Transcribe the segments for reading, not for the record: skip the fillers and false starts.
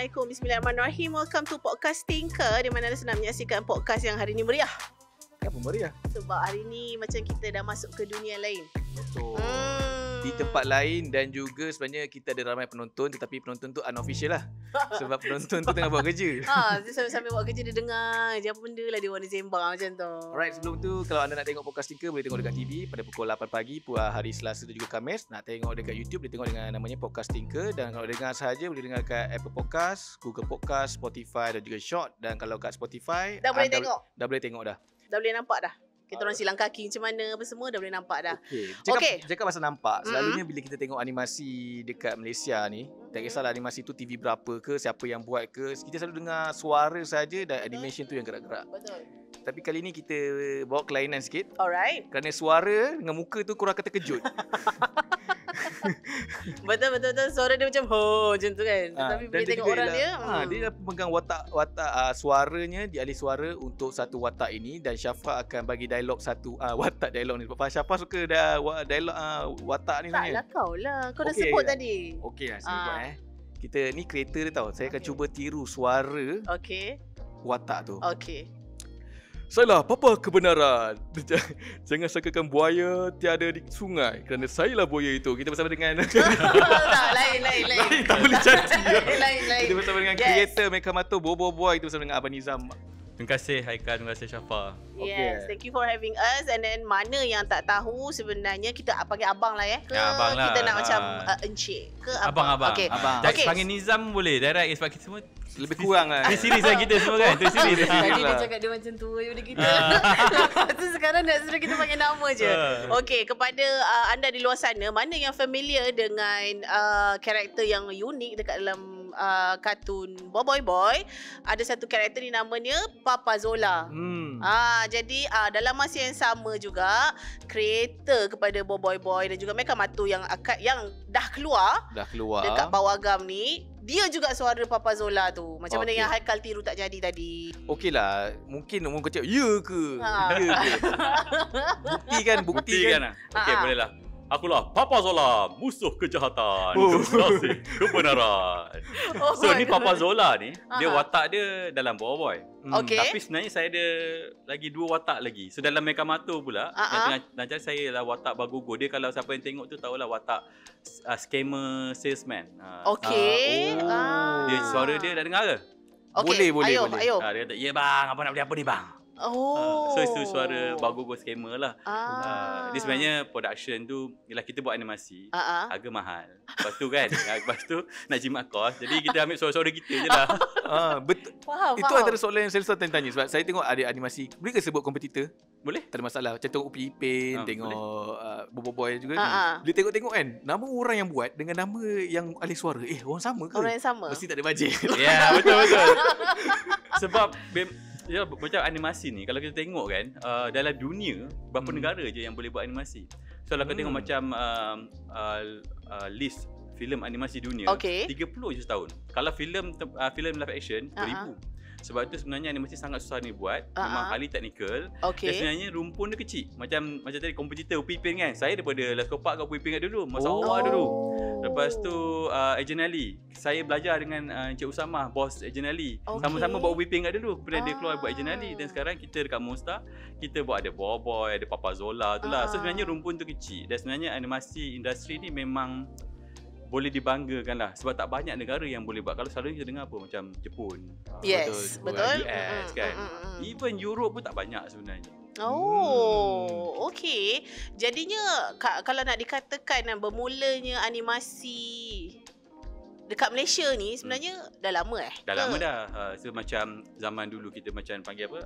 Assalamualaikum. Bismillahirrahmanirrahim. Welcome to Podcast Tinker, di mana anda sedang menyaksikan podcast yang hari ini meriah. Kenapa meriah? Sebab hari ini macam kita dah masuk ke dunia lain. Betul. Di tempat lain dan juga sebenarnya kita ada ramai penonton, tetapi penonton tu unofficial lah. Sebab penonton tu tengah buat kerja. Dia sambil buat kerja dia dengar je apa benda lah dia orang sembang macam tu. Alright, sebelum tu kalau anda nak tengok Podcast Tinker boleh tengok dekat TV pada pukul 8 pagi hari Selasa dan juga Khamis. Nak tengok dekat YouTube boleh tengok dengan namanya Podcast Tinker, dan kalau dengar sahaja boleh dengar dekat Apple Podcast, Google Podcast, Spotify dan juga Short. Dan kalau kat Spotify Dah boleh tengok. Dah boleh tengok dah. Dah boleh nampak dah. Kita orang silang kaki macam mana apa semua dah boleh nampak dah. Cakap pasal nampak. Selalunya bila kita tengok animasi dekat Malaysia ni, tak kisahlah animasi tu TV berapa ke, siapa yang buat ke, kita selalu dengar suara saja dan animation tu yang gerak-gerak. Betul. Tapi kali ni kita bawa kelainan sikit. Alright. Kerana suara dengan muka tu kurang akan terkejut. Betul. Suara dia macam macam tu kan. Tapi bila tengok orang dia, dia pegang watak suaranya, dialih suara untuk satu watak ini, dan Syafa akan bagi dialog satu watak dialog ni. Sebab Syafa suka dialog watak ni sebenarnya. Taklah kau lah. Kau dah sebut tadi. Okey lah, saya buat Kita ni kreator dia tau. Saya akan cuba tiru suara watak tu. Okey. Sayalah Papa Kebenaran. Jangan sangkakan buaya tiada di sungai, kerana sayalah buaya itu. Kita bersama dengan tak, lain. tak boleh janji. Lain. Kita bersama dengan kreator Mekamato Bobo Boy. Kita bersama dengan Abang Nizam. Terima kasih Haikal, terima kasih Syafa. Yes, thank you for having us. And then mana yang tak tahu sebenarnya kita panggil abang lah ke abang lah. Kita nak macam encik ke abang? Abang. Okay. Jadi panggil Nizam boleh direct sebab kita semua lebih kurang lah. Dia series lah kita semua kan. Series Tadi dia cakap dia macam tua daripada kita. Lepas tu sekarang nak suruh kita panggil nama je. Okay, kepada anda di luar sana, mana yang familiar dengan karakter yang unik dekat dalam kartun Boboiboy Boy, ada satu karakter ni namanya Papa Zola. Jadi dalam masa yang sama juga kreator kepada Boboiboy Boy dan juga Mekamato yang dah keluar dekat Pawagam ni, dia juga suara Papa Zola tu. Macam mana yang Haikal tiru tak jadi tadi. Okey lah, mungkin umur kecil. Ya ke? Bukti kan. Okey, boleh lah. Akulah Papa Zola, musuh kejahatan, kekasih kebenaran. So ni Papa Zola ni, dia watak dia dalam Boboiboy. Tapi sebenarnya saya ada lagi 2 watak lagi. So dalam Mekamato pula, yang tengah saya lah watak Bagogo. Dia kalau siapa yang tengok tu tahulah watak scammer salesman. Dia suara dia dah dengar ke? Boleh. Ayo. Dia kata, "Ya bang, apa nak beli apa ni bang?" So itu suara Bagogo scammer lah. Dia sebenarnya production tu, ialah kita buat animasi, harga mahal. Lepas tu kan, lepas tu nak jimat kos, jadi kita ambil suara-suara kita je lah. Betul. Itu antara soalan yang saya selalu tanya. Sebab saya tengok ada animasi, boleh ke sebut kompetitor? Boleh? Tak ada masalah. Macam tengok Upi Ipin, tengok Boboiboy juga. Bila tengok-tengok kan, nama orang yang buat dengan nama yang alih suara, orang sama ke? Orang yang sama? Mesti tak ada bajet. Ya, betul. Sebab macam animasi ni, kalau kita tengok kan, dalam dunia berapa negara je yang boleh buat animasi. So kalau kita tengok macam list filem animasi dunia, 30 je setahun. Kalau filem live action, 1000. Sebab tu sebenarnya animasi sangat susah ni buat. Memang highly technical. Dan sebenarnya rumpun dia kecil. Macam tadi kompetitor Upi Ipin kan. Saya daripada Laskopak kat Upi Ipin kat dulu, masa awal dulu. Lepas tu Agent Ali. Saya belajar dengan Encik Usamah, bos Agent Ali. Sama-sama buat Upi Ipin kat dulu. Kemudian dia keluar buat Agent Ali. Dan sekarang kita dekat Monster, kita buat ada Boboiboy, ada Papa Zola tu lah. So sebenarnya rumpun tu kecil. Dan sebenarnya animasi industri ni memang boleh dibanggakan lah. Sebab tak banyak negara yang boleh buat. Kalau selalunya kita dengar apa macam Jepun, betul. US kan. Even Europe pun tak banyak sebenarnya. Okey. Jadinya kalau nak dikatakan bermulanya animasi dekat Malaysia ni sebenarnya dah lama Dah lama dah. So macam zaman dulu kita macam panggil apa?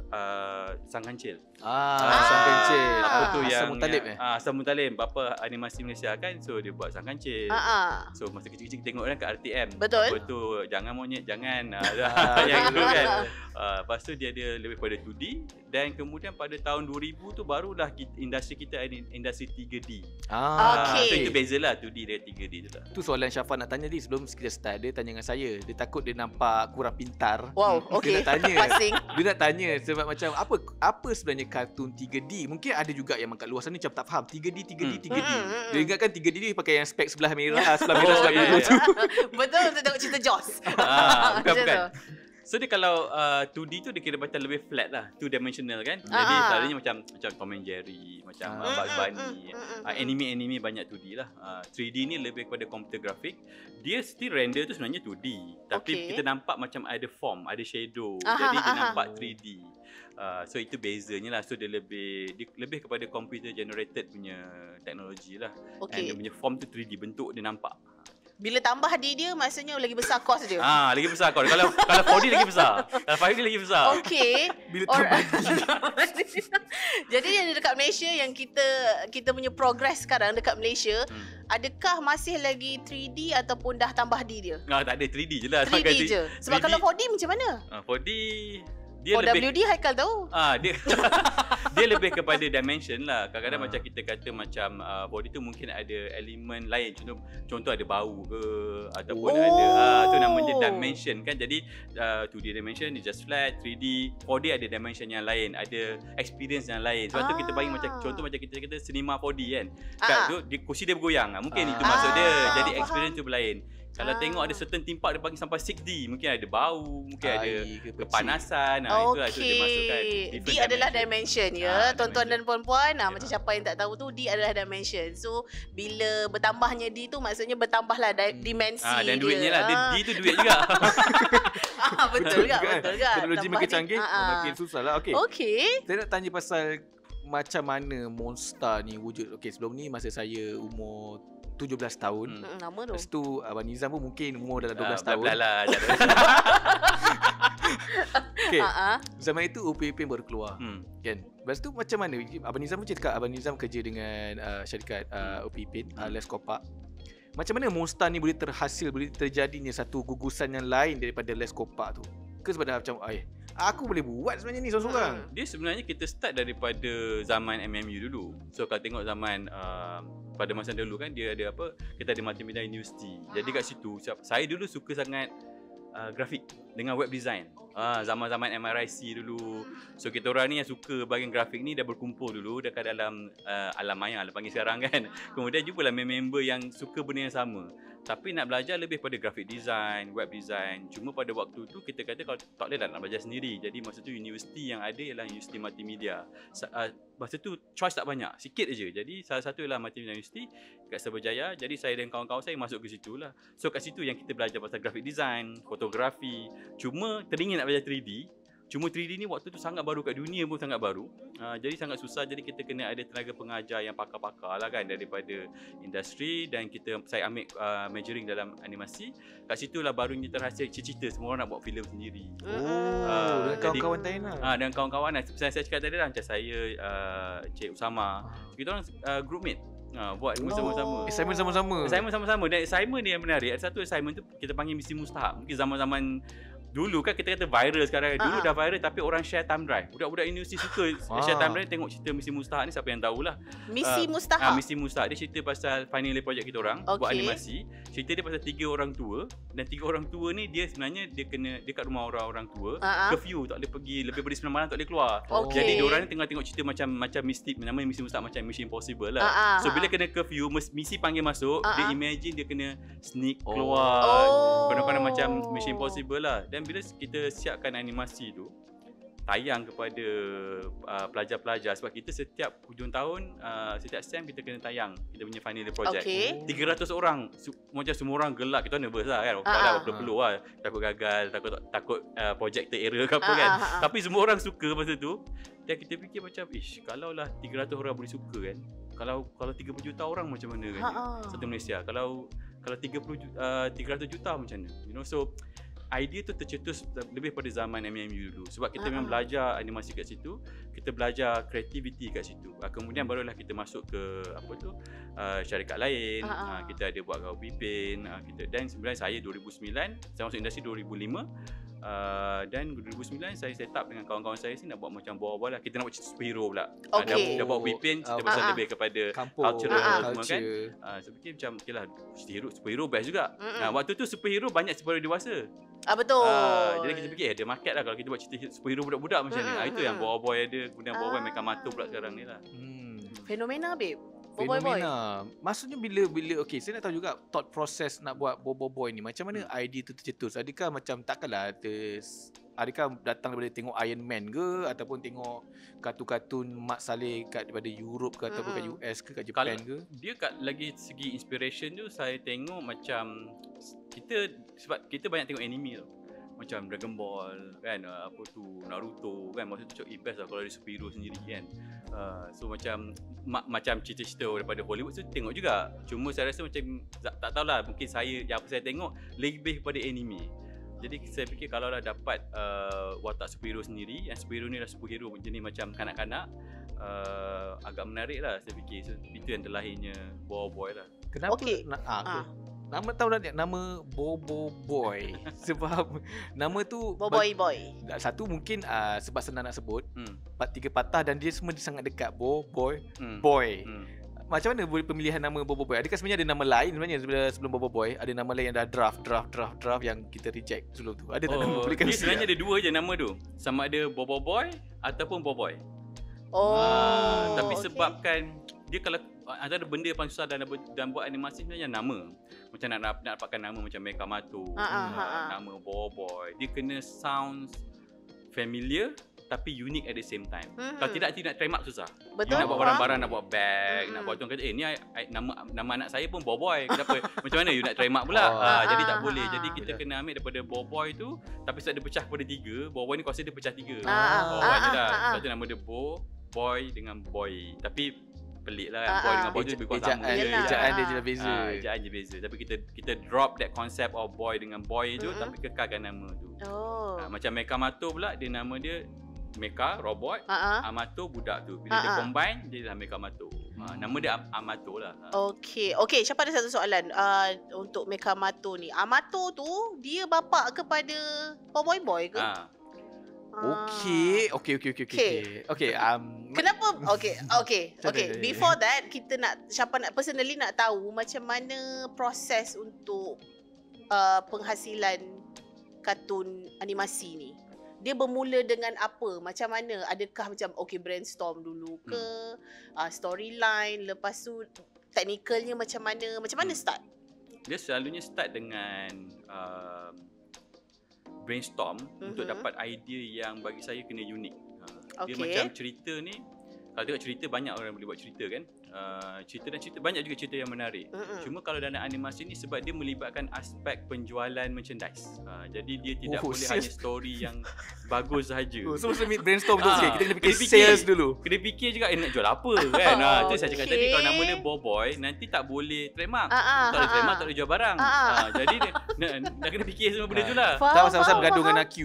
Sang Kancil. Sang Kancil. Apa tu yang Asam Mutalib Asam Mutalib. Bapa animasi Malaysia kan. So dia buat Sang Kancil. So masa kecil-kecil kita tengok kan kat RTM. Betul. Apa tu, jangan monyet, jangan. Yang itu kan. Lepas tu dia ada lebih pada 2D dan kemudian pada tahun 2000 tu barulah industri kita ada industri 3D. So itu bezalah 2D dan 3D tu lah. Tu soalan Syafa nak tanya sebelum kita start. Dia tanya dengan saya, dia takut dia nampak kurang pintar. Wow, okey. Dia nak tanya sebab macam apa sebenarnya kartun 3D. Mungkin ada juga yang kat luar sana macam tak faham 3D. Dia ingatkan 3D ni pakai yang spek sebelah merah, sebelah biru tu. Betul, tengok cerita Jaws. Bukan. So dia kalau 2D tu dia kira macam lebih flat lah, 2 dimensional kan. Jadi selalunya macam Tom and Jerry, macam Bugs Bunny. Anime banyak 2D lah. 3D ni lebih kepada computer graphic. Dia still render tu sebenarnya 2D, tapi kita nampak macam ada form, ada shadow. Jadi dia nampak 3D. So itu bezanya lah. So dia lebih kepada computer generated punya teknologi lah. And dia punya form tu 3D, bentuk dia nampak. Bila tambah dia maksudnya lagi besar kos dia. Lagi besar kos. Kalau 4D lagi besar. Kalau 5D lagi besar. Okey. Bila tambah Jadi yang dekat Malaysia yang kita punya progress sekarang dekat Malaysia, adakah masih lagi 3D ataupun dah tambah D dia? Tak ada, 3D je lah. 3D je. Sebab 3D, kalau 4D macam mana? 4D dia WD Haikal tahu. Dia lebih kepada dimension lah. Kadang-kadang macam kita kata macam body tu mungkin ada elemen lain. Contoh ada bau ke ataupun ada tu namanya dimension kan. Jadi 2D dimension is just flat, 3D, 4D ada dimension yang lain, ada experience yang lain. Sebab tu kita bagi macam contoh macam kita kata cinema 4D kan. Kat tu kursi dia bergoyang. Mungkin itu maksud dia. Jadi experience tu lain. Kalau tengok ada certain theme park dia bagi sampai 6D, mungkin ada bau, mungkin ada kepanasan. Itulah tu dia masukkan. D adalah dimension ya. Tuan-tuan dan puan-puan, macam siapa yang tak tahu tu, D adalah dimension. So bila bertambahnya D tu maksudnya bertambahlah dimensi dan dia. Duitnya lah. D tu duit juga. Betul juga. Teknologi makin canggih, makin susah lah. Okey. Saya nak tanya pasal macam mana Monster ni wujud. Sebelum ni masa saya umur 17 tahun. Lama tu. Lepas tu Abang Nizam pun mungkin umur dalam 12 tahun. Zaman itu Upin Ipin baru keluar. Kan? Lepas tu macam mana Abang Nizam pun cakap Abang Nizam kerja dengan syarikat Upin Ipin, Les Kopak. Macam mana Monster ni boleh terjadinya satu gugusan yang lain daripada Les Kopak tu? Ke sebab dah macam aku boleh buat sebenarnya ni seorang-seorang. Dia sebenarnya kita start daripada zaman MMU dulu. So kalau tengok zaman pada masa dulu kan dia ada kita ada Multimedia University. Jadi kat situ saya dulu suka sangat grafik dengan web design. Zaman-zaman MRIC dulu. So kita orang ni yang suka bahagian grafik ni dah berkumpul dulu dekat dalam alam maya lah panggil sekarang kan. Kemudian jumpalah member yang suka benda yang sama. Tapi nak belajar lebih pada graphic design, web design. Cuma pada waktu tu kita kata kalau tak boleh nak belajar sendiri. Jadi masa tu universiti yang ada ialah Universiti Multimedia. Masa tu choice tak banyak, sikit aja. Jadi salah satu ialah Multimedia University kat Cyberjaya. Jadi saya dan kawan-kawan saya masuk ke situ lah. So kat situ yang kita belajar pasal graphic design, fotografi. Cuma teringin nak belajar 3D. Cuma 3D ni waktu tu sangat baru kat dunia pun sangat baru. Jadi sangat susah. Jadi kita kena ada tenaga pengajar yang pakar-pakar lah kan daripada industri. Dan saya ambil majoring dalam animasi. Kat situ lah barunya terhasil cita-cita semua orang nak buat filem sendiri. Dengan kawan-kawan lain lah. Dan kawan-kawan lah. Saya cakap tadi lah macam saya, Cik Usama. Kita orang groupmate. Buat sama-sama. Assignment sama-sama. Dan assignment ni yang menarik. Ada satu assignment tu kita panggil misi mustahak. Mungkin zaman-zaman dulu kan kita kata viral sekarang. Dulu dah viral tapi orang share thumb drive. Budak-budak universiti suka share thumb drive, tengok cerita misi mustahak ni, siapa yang tahulah. Misi mustahak. Misi mustahak dia cerita pasal final year project kita orang buat animasi. Cerita dia pasal 3 orang tua, dan 3 orang tua ni dia sebenarnya dia kat rumah orang-orang tua. Curfew, tak boleh pergi lebih dari 9 malam, tak boleh keluar. Jadi diorang ni tengah tengok cerita macam mistik, namanya misi mustahak, macam Mission Impossible lah. So bila kena curfew, misi panggil masuk, dia imagine dia kena sneak keluar. Kadang-kadang macam Mission Impossible lah. Dan bila kita siapkan animasi tu tayang kepada pelajar-pelajar, sebab kita setiap hujung tahun, setiap SEM kita kena tayang kita punya final year project. 300 orang, macam semua orang gelak, kita nervous lah kan. Tak ada perlu lah, takut gagal, takut projector error ke apa kan. Tapi semua orang suka masa tu. Dan kita fikir macam kalau lah 300 orang boleh suka kan, kalau 30 juta orang macam mana kan satu Malaysia, kalau 300 juta macam mana, so idea tu tercetus lebih pada zaman MMU dulu. Sebab kita memang belajar animasi kat situ, kita belajar kreativiti kat situ. Kemudian barulah kita masuk ke syarikat lain. Kita ada buat Upin Ipin, dan sebenarnya saya 2009, saya masuk industri 2005. Dan 2009 saya set up dengan kawan-kawan saya nak buat macam bawah-bawah lah. Kita nak buat cerita superhero pula. Okay. Dah buat Wipin, cerita pasal lebih kepada cultural semua kan. Saya fikir macam okay lah, superhero best juga. Waktu tu superhero banyak superhero dewasa. Betul. Jadi kita fikir ada market lah kalau kita buat cerita superhero budak-budak macam ni. Itu yang boy ada. Kemudian boy Mecha Mato pula sekarang ni lah. Fenomena babe. Fenomena. Maksudnya bila okay, saya nak tahu juga thought process nak buat boy ni. Macam mana idea tu tercetus? Adakah macam takkanlah adakah datang daripada tengok Iron Man ke ataupun tengok kartun-kartun Mat Salleh daripada Europe ke ataupun kat US ke kat Japan ke? Dia kat lagi segi inspiration tu saya tengok macam sebab kita banyak tengok anime tau. Macam Dragon Ball kan, apa tu Naruto kan, masa tu cakap best lah kalau ada superhero sendiri kan. So macam cerita-cerita daripada Hollywood tu tengok juga. Cuma saya rasa macam tak tahulah, mungkin yang apa saya tengok lebih kepada anime. Jadi saya fikir kalau lah dapat watak superhero sendiri, yang superhero ni lah superhero jenis macam kanak-kanak, agak menarik lah saya fikir. So itu yang terlahirnya Boy lah. Kenapa? Okay. Nama tahu tak nama Bobo Boy sebab nama tu Boy. Satu mungkin sebab senang nak sebut. 3 patah dan dia semua sangat dekat Boy. Macam mana pemilihan nama Bobo Boy? Adakah sebenarnya ada nama lain sebenarnya sebelum Bobo Boy? Ada nama lain yang dah draft yang kita reject sebelum tu. Ada tak nama boleh kongsi? Sebenarnya ada 2 je nama tu. Sama ada Bobo Boy ataupun Boboy. Tapi sebabkan dia kalau antara benda yang paling susah dan buat animasi sebenarnya nama. Macam nak dapatkan nama macam Mecha Mato, nama Boboy. Dia kena sounds familiar tapi unique at the same time. Kalau tidak nak trademark susah. Betul. You nak buat barang-barang, nak buat bag, nak buat tu kata ni nama anak saya pun Boboy. Kenapa? Macam mana you nak trademark pula? Jadi tak boleh. Jadi kita kena ambil daripada Boboy tu, tapi sebab dia pecah kepada 3, Boboy ni kuasa dia pecah 3. Banyak dah. Sebab tu nama dia Boy dengan Boy. Tapi pelik lah kan. Boy dengan boy tu lebih kurang sama je. Ejaan dia je beza. Ejaan je beza. Tapi kita drop that concept of boy dengan boy tu, tapi kekalkan nama tu. Macam Mecha Mato pula, dia nama dia Mecha, robot. Amato, budak tu. Bila dia combine, dia dah Mecha Mato. Nama dia Amato lah. Okay, siapa ada satu soalan untuk Mecha Mato ni. Amato tu, dia bapa kepada Boy ke? Okay. Kenapa? Okay. Before that, siapa nak personally nak tahu macam mana proses untuk penghasilan kartun animasi ni. Dia bermula dengan apa? Macam mana? Adakah macam brainstorm dulu ke? Storyline, lepas tu technicalnya macam mana? Macam mana start? Dia selalunya start dengan brainstorm untuk dapat idea yang bagi saya kena unik. Dia macam cerita ni, kalau tengok cerita banyak orang boleh buat cerita kan. Cerita banyak juga cerita yang menarik. Cuma kalau dalam animasi ni sebab dia melibatkan aspek penjualan merchandise. Jadi dia tidak boleh hanya story yang bagus sahaja. So mesti brainstorm tu kita kena fikir sales dulu. Kena fikir juga nak jual apa kan. Tu saya cakap tadi, kalau nama dia Boboy nanti tak boleh trademark. Tak boleh trademark, tak boleh jual barang. Jadi dah kena fikir semua benda tu lah. Sama-sama bergaduh dengan Aq.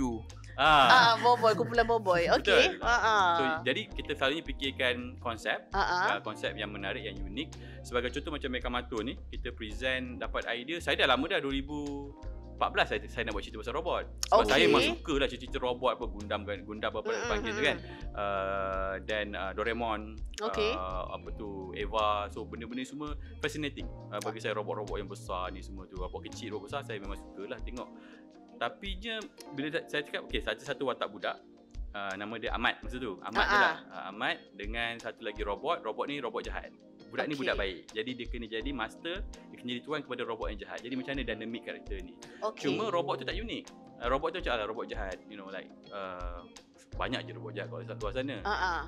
Boboy, kumpulan Boboy. Okay. So, jadi kita selalunya fikirkan konsep yang menarik, yang unik. Sebagai contoh macam Mecha Mato ni, kita present dapat idea. Saya dah lama dah 2014 saya nak buat cerita pasal robot. Sebab saya memang suka lah cerita robot, apa Gundam apa panggil tu kan. Dan Doraemon, apa tu Eva. So benda-benda semua fascinating. Bagi saya robot-robot yang besar ni semua tu, robot kecil, robot besar, saya memang sukalah tengok. Tapi bila saya cakap satu watak budak, nama dia Ahmad masa tu. Ahmad je lah. Ahmad dengan satu lagi robot ni robot jahat. Budak ni budak baik. Jadi dia kena jadi master, dia kena jadi tuan kepada robot yang jahat. Jadi macam mana dynamic karakter ni. Cuma robot tu tak unik. Robot tu macam robot jahat, banyak je robot jahat kat luar sana.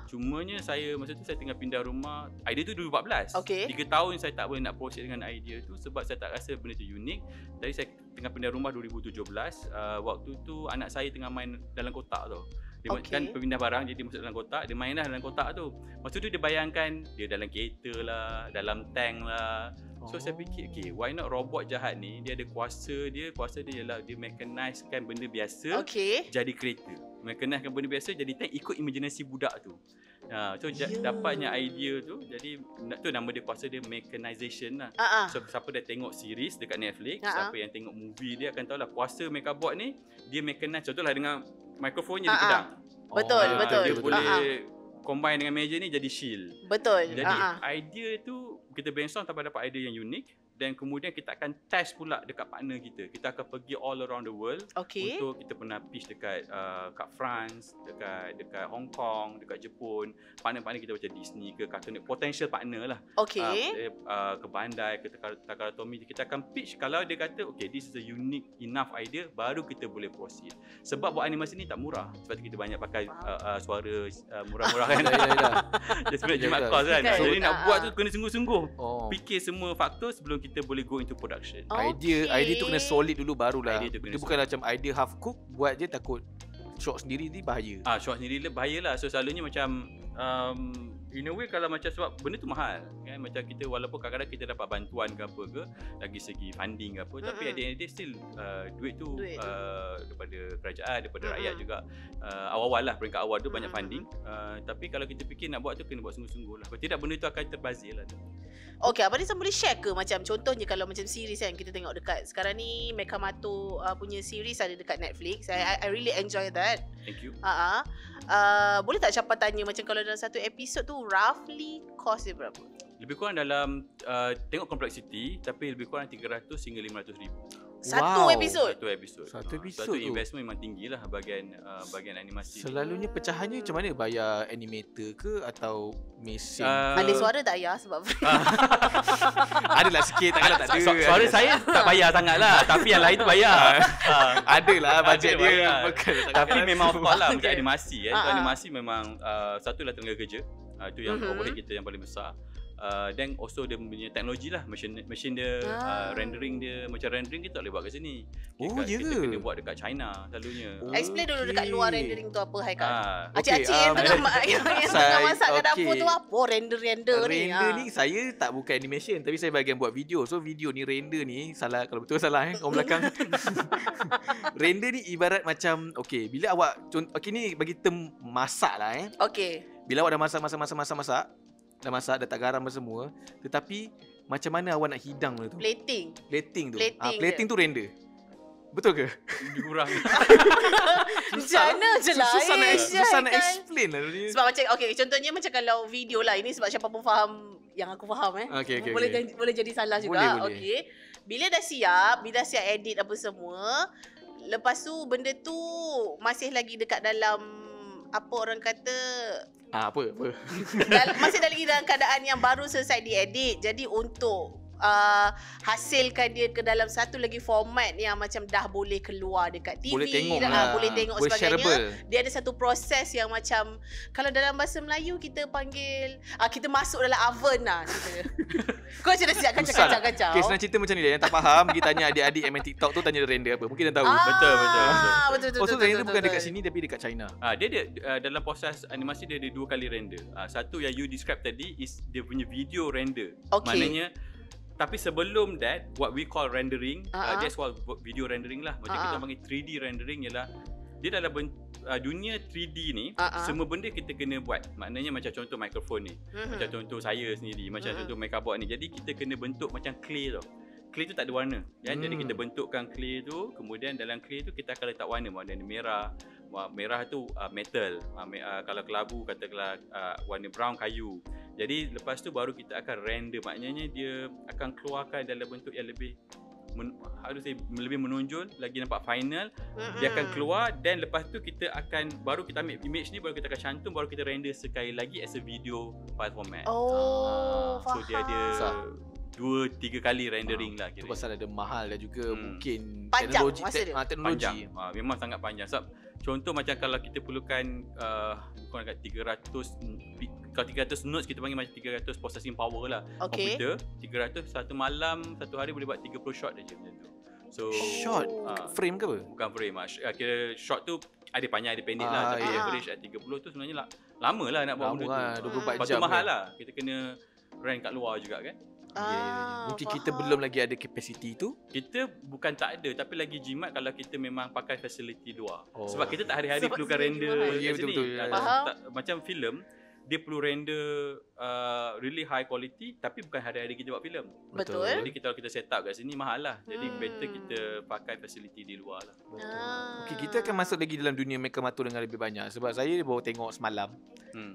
Cumanya masa tu saya tengah pindah rumah. Idea tu 2014. 3 tahun saya tak boleh nak proceed dengan idea tu sebab saya tak rasa benda tu unik. Jadi saya tengah pindah rumah 2017. Waktu tu anak saya tengah main dalam kotak tu. Dia kan pindah barang, jadi masuk dalam kotak. Dia main lah dalam kotak tu. Masa tu dia bayangkan dia dalam kereta lah, dalam tank lah. So saya fikir, why not robot jahat ni, dia ada kuasa dia ialah dia mechanizekan benda biasa jadi kereta. Mechanizekan benda biasa jadi tank, ikut imaginasi budak tu. So dapatnya idea tu, jadi tu nama dia kuasa dia mechanization lah. So siapa dah tengok series dekat Netflix, siapa yang tengok movie dia akan tahu lah kuasa MechaBot ni dia mechanize. Contohlah dengan mikrofonnya dia kedang. Betul. Dia boleh combine dengan meja ni jadi shield. Betul. Jadi idea tu kita brainstorm sampai dapat idea yang unik. Dan kemudian kita akan test pula dekat partner kita. Kita akan pergi all around the world. Untuk kita pernah pitch dekat kat France, dekat Hong Kong, dekat Jepun. Partner-partner kita macam Disney ke Cartoon Network, potential partner lah. Ke Bandai, ke Takara Tomy. Kita akan pitch kalau dia kata this is a unique enough idea, baru kita boleh proceed. Sebab buat animasi ni tak murah. Sebab kita banyak pakai suara murah-murah kan. Dia sebenarnya jimat kos kan. Jadi nak buat tu kena sungguh-sungguh. Fikir semua faktor sebelum kita boleh go into production. Idea tu kena solid dulu barulah. Itu bukanlah macam idea half cook, buat je takut shot sendiri ni bahaya. Shot sendiri bahaya lah. So selalunya macam in a way kalau macam sebab benda tu mahal kan, macam kita walaupun kadang-kadang kita dapat bantuan ke apa ke dari segi funding ke apa, tapi at the end of the day still duit tu daripada kerajaan, daripada rakyat juga. Awal-awal lah, peringkat awal tu banyak funding, tapi kalau kita fikir nak buat tu kena buat sungguh-sungguh lah. Kalau tidak benda tu akan terbazir lah tu. Abang Nizam boleh share ke macam contohnya kalau macam series kan kita tengok dekat sekarang ni Mechamato punya series ada dekat Netflix. I really enjoy that. Thank you. Boleh tak Syafah tanya macam kalau dalam satu episod tu roughly cost dia berapa? Lebih kurang dalam tengok complexity, tapi lebih kurang 300 hingga 500 ribu. Satu episod. Satu investment memang tinggi lah bahagian animasi. Selalunya pecahannya macam mana? Bayar animator ke atau mesin? Ada suara tak ya sebab adalah sikit, takkanlah tak ada. Suara saya tak bayar sangat lah, tapi yang lain tu bayar. Adalah bajet dia. Tapi memang of course lah macam animasi animasi memang satu lah tenaga kerja. Itu yang overhead kita yang paling besar. Then also dia punya teknologi lah, mesin dia, rendering dia. Macam rendering kita tak boleh buat kat sini. Kita kena buat dekat China selalunya. Explain dulu dekat luar rendering tu apa Haikal. Acik-acik yang tengah masak kat dapur tu apa render ni. Render ni saya tak bukan animation, tapi saya bahagian buat video. So video ni render ni salah, kalau betul salah orang belakang. Render ni ibarat macam bila awak ni bagi term masak lah bila awak dah masak, dah masak, dah tak garam semua, tetapi macam mana awak nak hidang tu? Plating tu. Plating tu render. Betul ke? Lebih kurang. Macam mana je lah. Susah nak explain lah. Sebab macam contohnya macam kalau video lah, ini sebab siapa pun faham yang aku faham boleh jadi salah juga. Boleh. Bila dah siap edit apa semua, lepas tu benda tu masih lagi dekat dalam apa orang kata apa? Masih lagi dalam keadaan yang baru selesai diedit. Jadi untuk hasilkan dia ke dalam satu lagi format yang macam dah boleh keluar dekat TV, boleh tengok boleh sebagainya. Dia ada satu proses yang macam kalau dalam bahasa Melayu kita panggil kita masuk dalam oven lah cerita. Kau macam dah siap kacau-kacau. Senang cerita macam ni dia. Yang tak faham pergi tanya adik-adik main TikTok tu, tanya dia render apa. Mungkin dia tahu. Betul. So render bukan dekat sini tapi dekat China. Dia dalam proses animasi dia ada 2 kali render. Satu yang you describe tadi is dia punya video render. Maknanya tapi sebelum that, what we call rendering, that's called video rendering lah. Macam kita panggil 3D rendering ialah dia dalam dunia 3D ni, semua benda kita kena buat. Maknanya macam contoh mikrofon ni, macam contoh saya sendiri, macam contoh MechaBot ni. Jadi kita kena bentuk macam clay tau. Clay tu tak ada warna kan? Jadi kita bentukkan clay tu, kemudian dalam clay tu kita akan letak warna merah. Merah tu metal, kalau kelabu katakanlah warna brown kayu. Jadi lepas tu baru kita akan render, maknanya dia akan keluarkan dalam bentuk yang lebih lebih menonjol, lagi nampak final. Dia akan keluar, dan lepas tu kita akan baru kita ambil image ni, baru kita akan cantum, baru kita render sekali lagi as a video file format. Faham. So dia ada 2-3 kali rendering lah kira. Tu pasal ada mahal dan juga mungkin panjang teknologi. Memang sangat panjang. Sebab contoh macam kalau kita perlukan bukan dekat 300, kalau 300 notes kita panggil macam 300 processing power lah. Komputer 300 satu malam, satu hari boleh buat 30 shot aja macam tu. So shot frame ke apa? Bukan frame. Kira shot tu ada panjang ada pendek lah. Tapi average at 30 tu sebenarnya lama lah nak buat benda tu. 24 jam. Lepas tu mahal lah. Kita kena rent kat luar juga kan. Mungkin kita belum lagi ada capacity tu. Kita bukan tak ada, tapi lagi jimat kalau kita memang pakai facility luar. Sebab kita tak hari-hari perlukan render kat sini. Betul. Macam filem, dia perlu render really high quality tapi bukan hari-hari kita buat filem. Betul. Jadi kita set up kat sini mahal lah. Jadi better kita pakai facility di luar lah. Okey, kita akan masuk lagi dalam dunia Mecha Mato dengan lebih banyak sebab saya baru tengok semalam.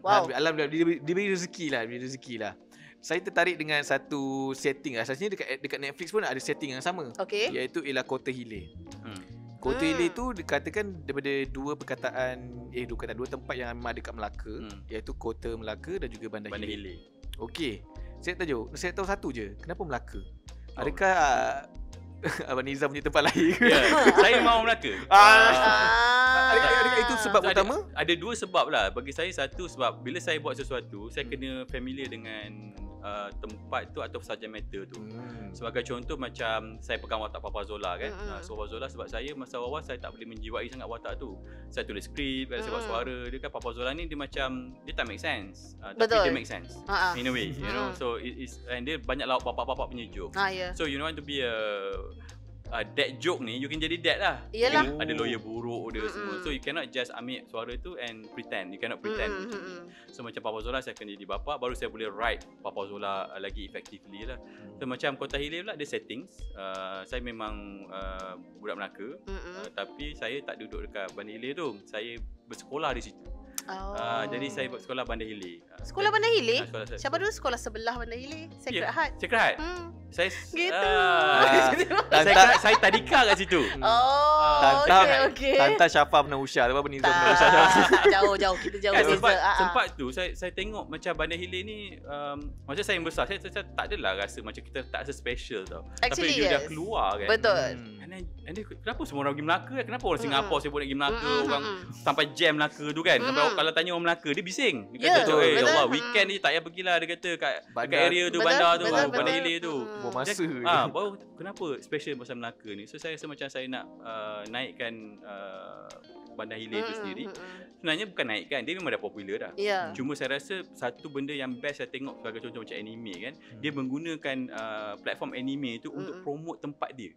Wow. Alhamdulillah dia beri rezeki lah. Saya tertarik dengan satu setting. Asalnya dekat Netflix pun ada setting yang sama. Okey. Iaitu ialah Kota Hile. Kota Hile tu dikatakan daripada dua tempat yang memang dekat Melaka, iaitu Kota Melaka dan juga Bandar Hile. Okey. Saya tahu satu je. Kenapa Melaka? Adakah Abang Nizam punya tempat lahir ke? Saya mahu Melaka. Itu sebab utama? Ada dua sebab lah. Bagi saya, satu sebab bila saya buat sesuatu, saya kena familiar dengan tempat tu atau subject matter tu. Sebagai contoh macam saya pegang watak Papa Zola kan. So Papa Zola sebab saya masa awal saya tak boleh menjiwai sangat watak tu. Saya tulis skrip, saya buat suara. Dia kan Papa Zola ni dia macam dia tak make sense. Tapi dia make sense in a way, you know. So and dia banyak lauk bapak-bapak punya joke. So you want to be dad joke ni, you can jadi dad lah. Yelah. Ada lawyer buruk dia semua. So you cannot just ambil suara tu and pretend. You cannot pretend. So macam Papa Zola saya akan jadi bapa, baru saya boleh write Papa Zola lagi effectively lah. So macam Kota Hile pula ada settings. Saya memang budak Melaka. Tapi saya tak duduk dekat Bandar Hile tu. Saya bersekolah di situ. Jadi saya buat sekolah Bandar Hile. Sekolah Bandar Hile? Siapa dulu sekolah sebelah Bandar Hile? Sacred Heart. Sacred Heart. Saya gitu. Saya tadika kat situ. Okey. Tanta Syafa pernah Usha, lepas Nizam pernah Usha. Jauh kita jauh. Sempat tu saya tengok macam Bandar Hile ni macam saya yang besar, saya tak adalah rasa macam kita tak rasa special tau. Actually, tapi dia dah keluar kan. Betul. And kenapa semua orang pergi Melaka kan? Kenapa orang Singapura sibuk nak pergi Melaka, orang sampai jam Melaka tu kan. Sampai kalau tanya orang Melaka dia bising. Dia kata, Allah, weekend ni tak payah pergilah, dia kata kat area tu, bandar tu, Bandar Hile tu. Buang masa. Baru kenapa special pasal Melaka ni? So saya rasa macam saya nak naikkan Bandar Hile tu sendiri. Sebenarnya bukan naikkan, dia memang dah popular dah. Cuma saya rasa satu benda yang best saya tengok sebagai contoh macam anime kan, dia menggunakan platform anime tu untuk promote tempat dia.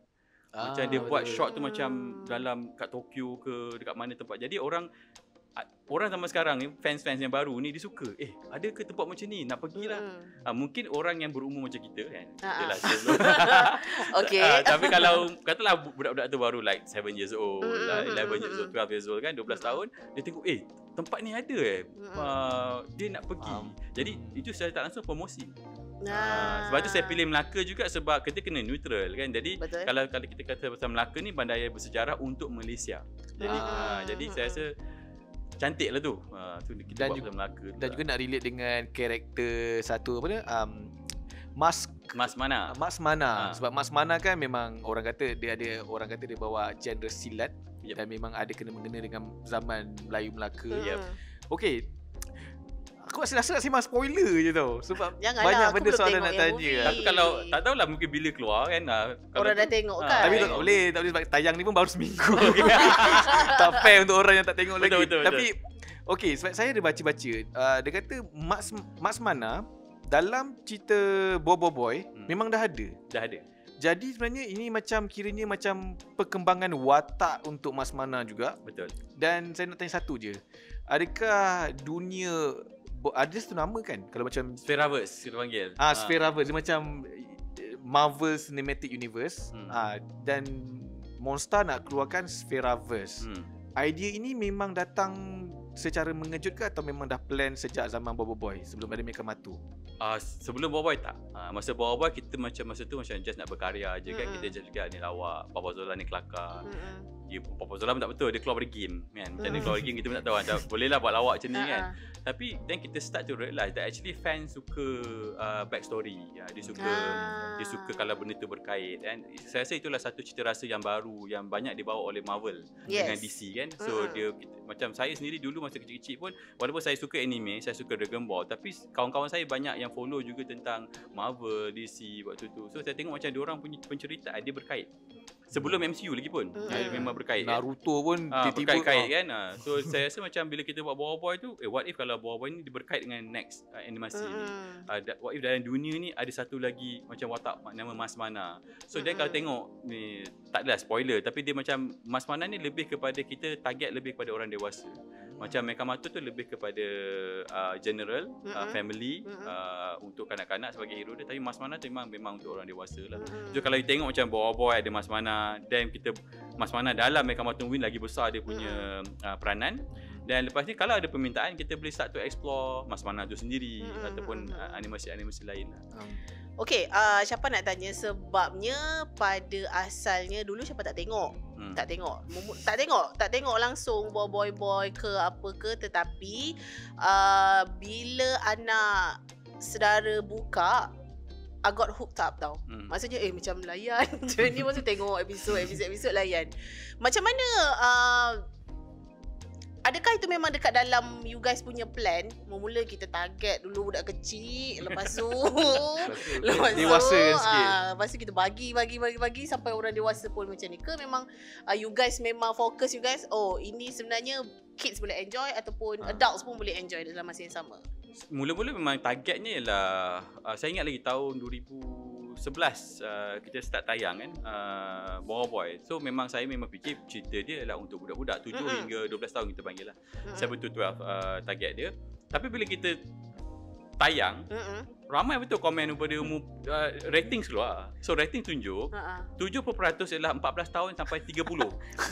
Macam dia buat shot tu macam dalam kat Tokyo ke dekat mana tempat. Jadi orang zaman sekarang ni, fans-fans yang baru ni dia suka, ada ke tempat macam ni, nak pergilah. Mungkin orang yang berumur macam kita kan. Yalah, okey. Tapi kalau katalah budak-budak tu baru like 7 years old, 11 years old, 12 years old kan, 12 tahun, dia tengok tempat ni ada dia nak pergi. Jadi itu saya tak langsung promosi. Sebab tu saya pilih Melaka juga sebab kita kena neutral kan. Jadi kalau kita kata pasal Melaka ni bandar bersejarah untuk Malaysia. Jadi saya rasa cantik lah tu. Kita buat pasal Melaka tu. Dan juga nak relate dengan karakter satu apa dia? Mas Mana. Sebab Mas Mana kan memang orang kata dia bawa genre silat dan memang ada kena-mengena dengan zaman Melayu Melaka. Okey. Aku rasa nak sembang spoiler je tau. Sebab banyak benda soalan nak tanya. Tapi kalau tak tahulah mungkin bila keluar kan. Orang dah tengok kan. Tapi tak boleh sebab tayang ni pun baru seminggu. Tak fair untuk orang yang tak tengok lagi. Tapi okey, sebab saya ada baca-baca, dia kata Mas Mana dalam cerita Bobo Boy memang dah ada. Jadi sebenarnya ini kiranya macam perkembangan watak untuk Mas Mana juga. Betul. Dan saya nak tanya satu je. Adakah dunia ada satu nama kan? Kalau macam Spheraverse kita panggil. Spheraverse dia macam Marvel Cinematic Universe. Dan Monster nak keluarkan Spheraverse. Idea ini memang datang secara mengejutkan atau memang dah plan sejak zaman Bobo Boy sebelum ada Mecha Mato? Sebelum Bobo Boy tak. Masa Bobo Boy kita macam masa tu macam just nak berkarya je kan. Kita just juga ni lawak, Papa Zola ni kelakar. Papa Zola pun tak betul, dia keluar dari game kan. Macam dia keluar dari game kita pun tak tahu macam boleh lah buat lawak macam ni kan. Tapi then kita start to realise that actually fans suka backstory. Dia suka kalau benda tu berkait. Dan saya rasa itulah satu cita rasa yang baru yang banyak dibawa oleh Marvel dengan DC kan. So macam saya sendiri dulu masa kecil-kecil pun, walaupun saya suka anime, saya suka Dragon Ball, tapi kawan-kawan saya banyak yang follow juga tentang Marvel, DC waktu tu. So saya tengok macam diorang punya penceritaan dia berkait. Sebelum MCU lagi pun memang berkait. Naruto pun berkait kan. So saya rasa macam bila kita buat Bobo Boy tu, what if kalau Bobo Boy ni berkait dengan next animasi ni. What if dalam dunia ni ada satu lagi macam watak nama Mas Mana. So then kalau tengok ni, tak adalah spoiler, tapi dia macam Mas Mana ni lebih kepada kita target lebih kepada orang dewasa. Macam Mekamato tu lebih kepada general, family, untuk kanak-kanak sebagai hero dia. Tapi Mas Mana tu memang untuk orang dewasa lah. So kalau you tengok macam Boy ada Mas Mana, dan Mas Mana dalam Mekamato Win lagi besar dia punya peranan. Dan lepas ni kalau ada permintaan, kita boleh start to explore Mas Mana tu sendiri ataupun animasi-animasi lain lah. Okay, siapa nak tanya sebabnya pada asalnya dulu siapa tak tengok. Tak tengok langsung boy ke apa ke, tetapi bila anak saudara buka, I got hooked up tau. Maksudnya macam layan. Macam ni masa tengok episod layan. Macam mana adakah itu memang dekat dalam you guys punya plan? Mula kita target dulu budak kecil, lepas tu dewasa kan sikit. Lepas tu kita bagi sampai orang dewasa pun macam ni. Ke memang you guys memang fokus ini sebenarnya kids boleh enjoy ataupun adults pun boleh enjoy dalam masa yang sama? Mula-mula memang targetnya ialah saya ingat lagi tahun 2011 kita start tayang kan, Boy. So saya memang fikir cerita dia ialah untuk budak-budak 7 hingga 12 tahun kita panggil lah. 7 to 12 target dia. Tapi bila kita tayang, ramai betul komen daripada ratings keluar. So rating tunjuk 70% ialah 14 tahun sampai 30.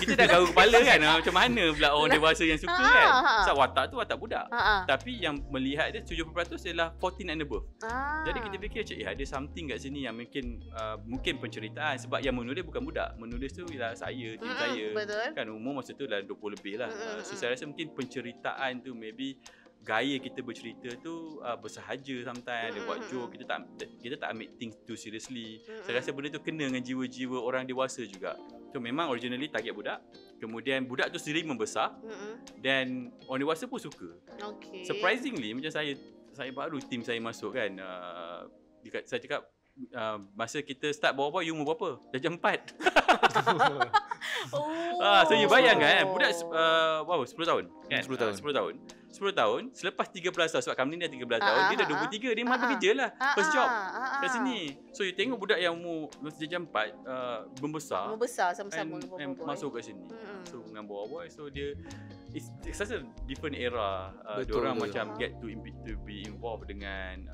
Kita dah garuk kepala kan, macam mana pula orang dewasa yang suka kan. So watak tu watak budak. Tapi yang melihat dia 70% ialah 14 and above. Jadi kita fikir ada something kat sini yang mungkin penceritaan, sebab yang menulis bukan budak. Menulis tu ialah saya, tim saya. Betul. Kan umur masa tu dah 20 lebih lah. So saya rasa mungkin penceritaan tu maybe gaya kita bercerita tu bersahaja sometimes, ada buat joke, kita tak ambil things too seriously. Saya rasa benda tu kena dengan jiwa-jiwa orang dewasa juga. So memang originally target budak, kemudian budak tu sendiri membesar, dan orang dewasa pun suka. Surprisingly macam saya baru tim saya masuk kan, saya cakap masa kita start Boy you umur berapa? Dah jam 4. So you bayangkan budak 10 tahun kan? 10 tahun selepas 13 tahun, sebab kami ni dah 13 tahun, dia dah 23, dia memang bekerja lah, first job kat sini. So you tengok budak yang umur jam 4 membesar sama-sama masuk kat sini. So dengan Boy, so dia it's such a different era. Diorang macam get to be involved dengan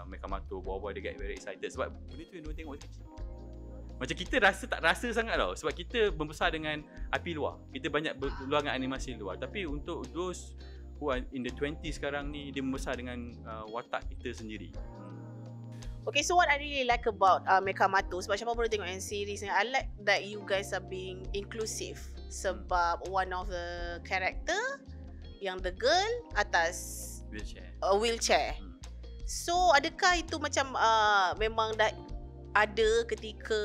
Mekamato, Boy dia get very excited sebab benda tu yang diorang tengok kecil. Macam kita tak rasa sangat tau, sebab kita membesar dengan api luar. Kita banyak berluar dengan animasi luar. Tapi untuk those who are in the 20s sekarang ni, dia membesar dengan watak kita sendiri. Okay, so what I really like about Mekamato, sebab siapa pun tengok yang series ni, I like that you guys are being inclusive. Sebab one of the character, yang the girl atas wheelchair. So adakah itu macam memang dah ada ketika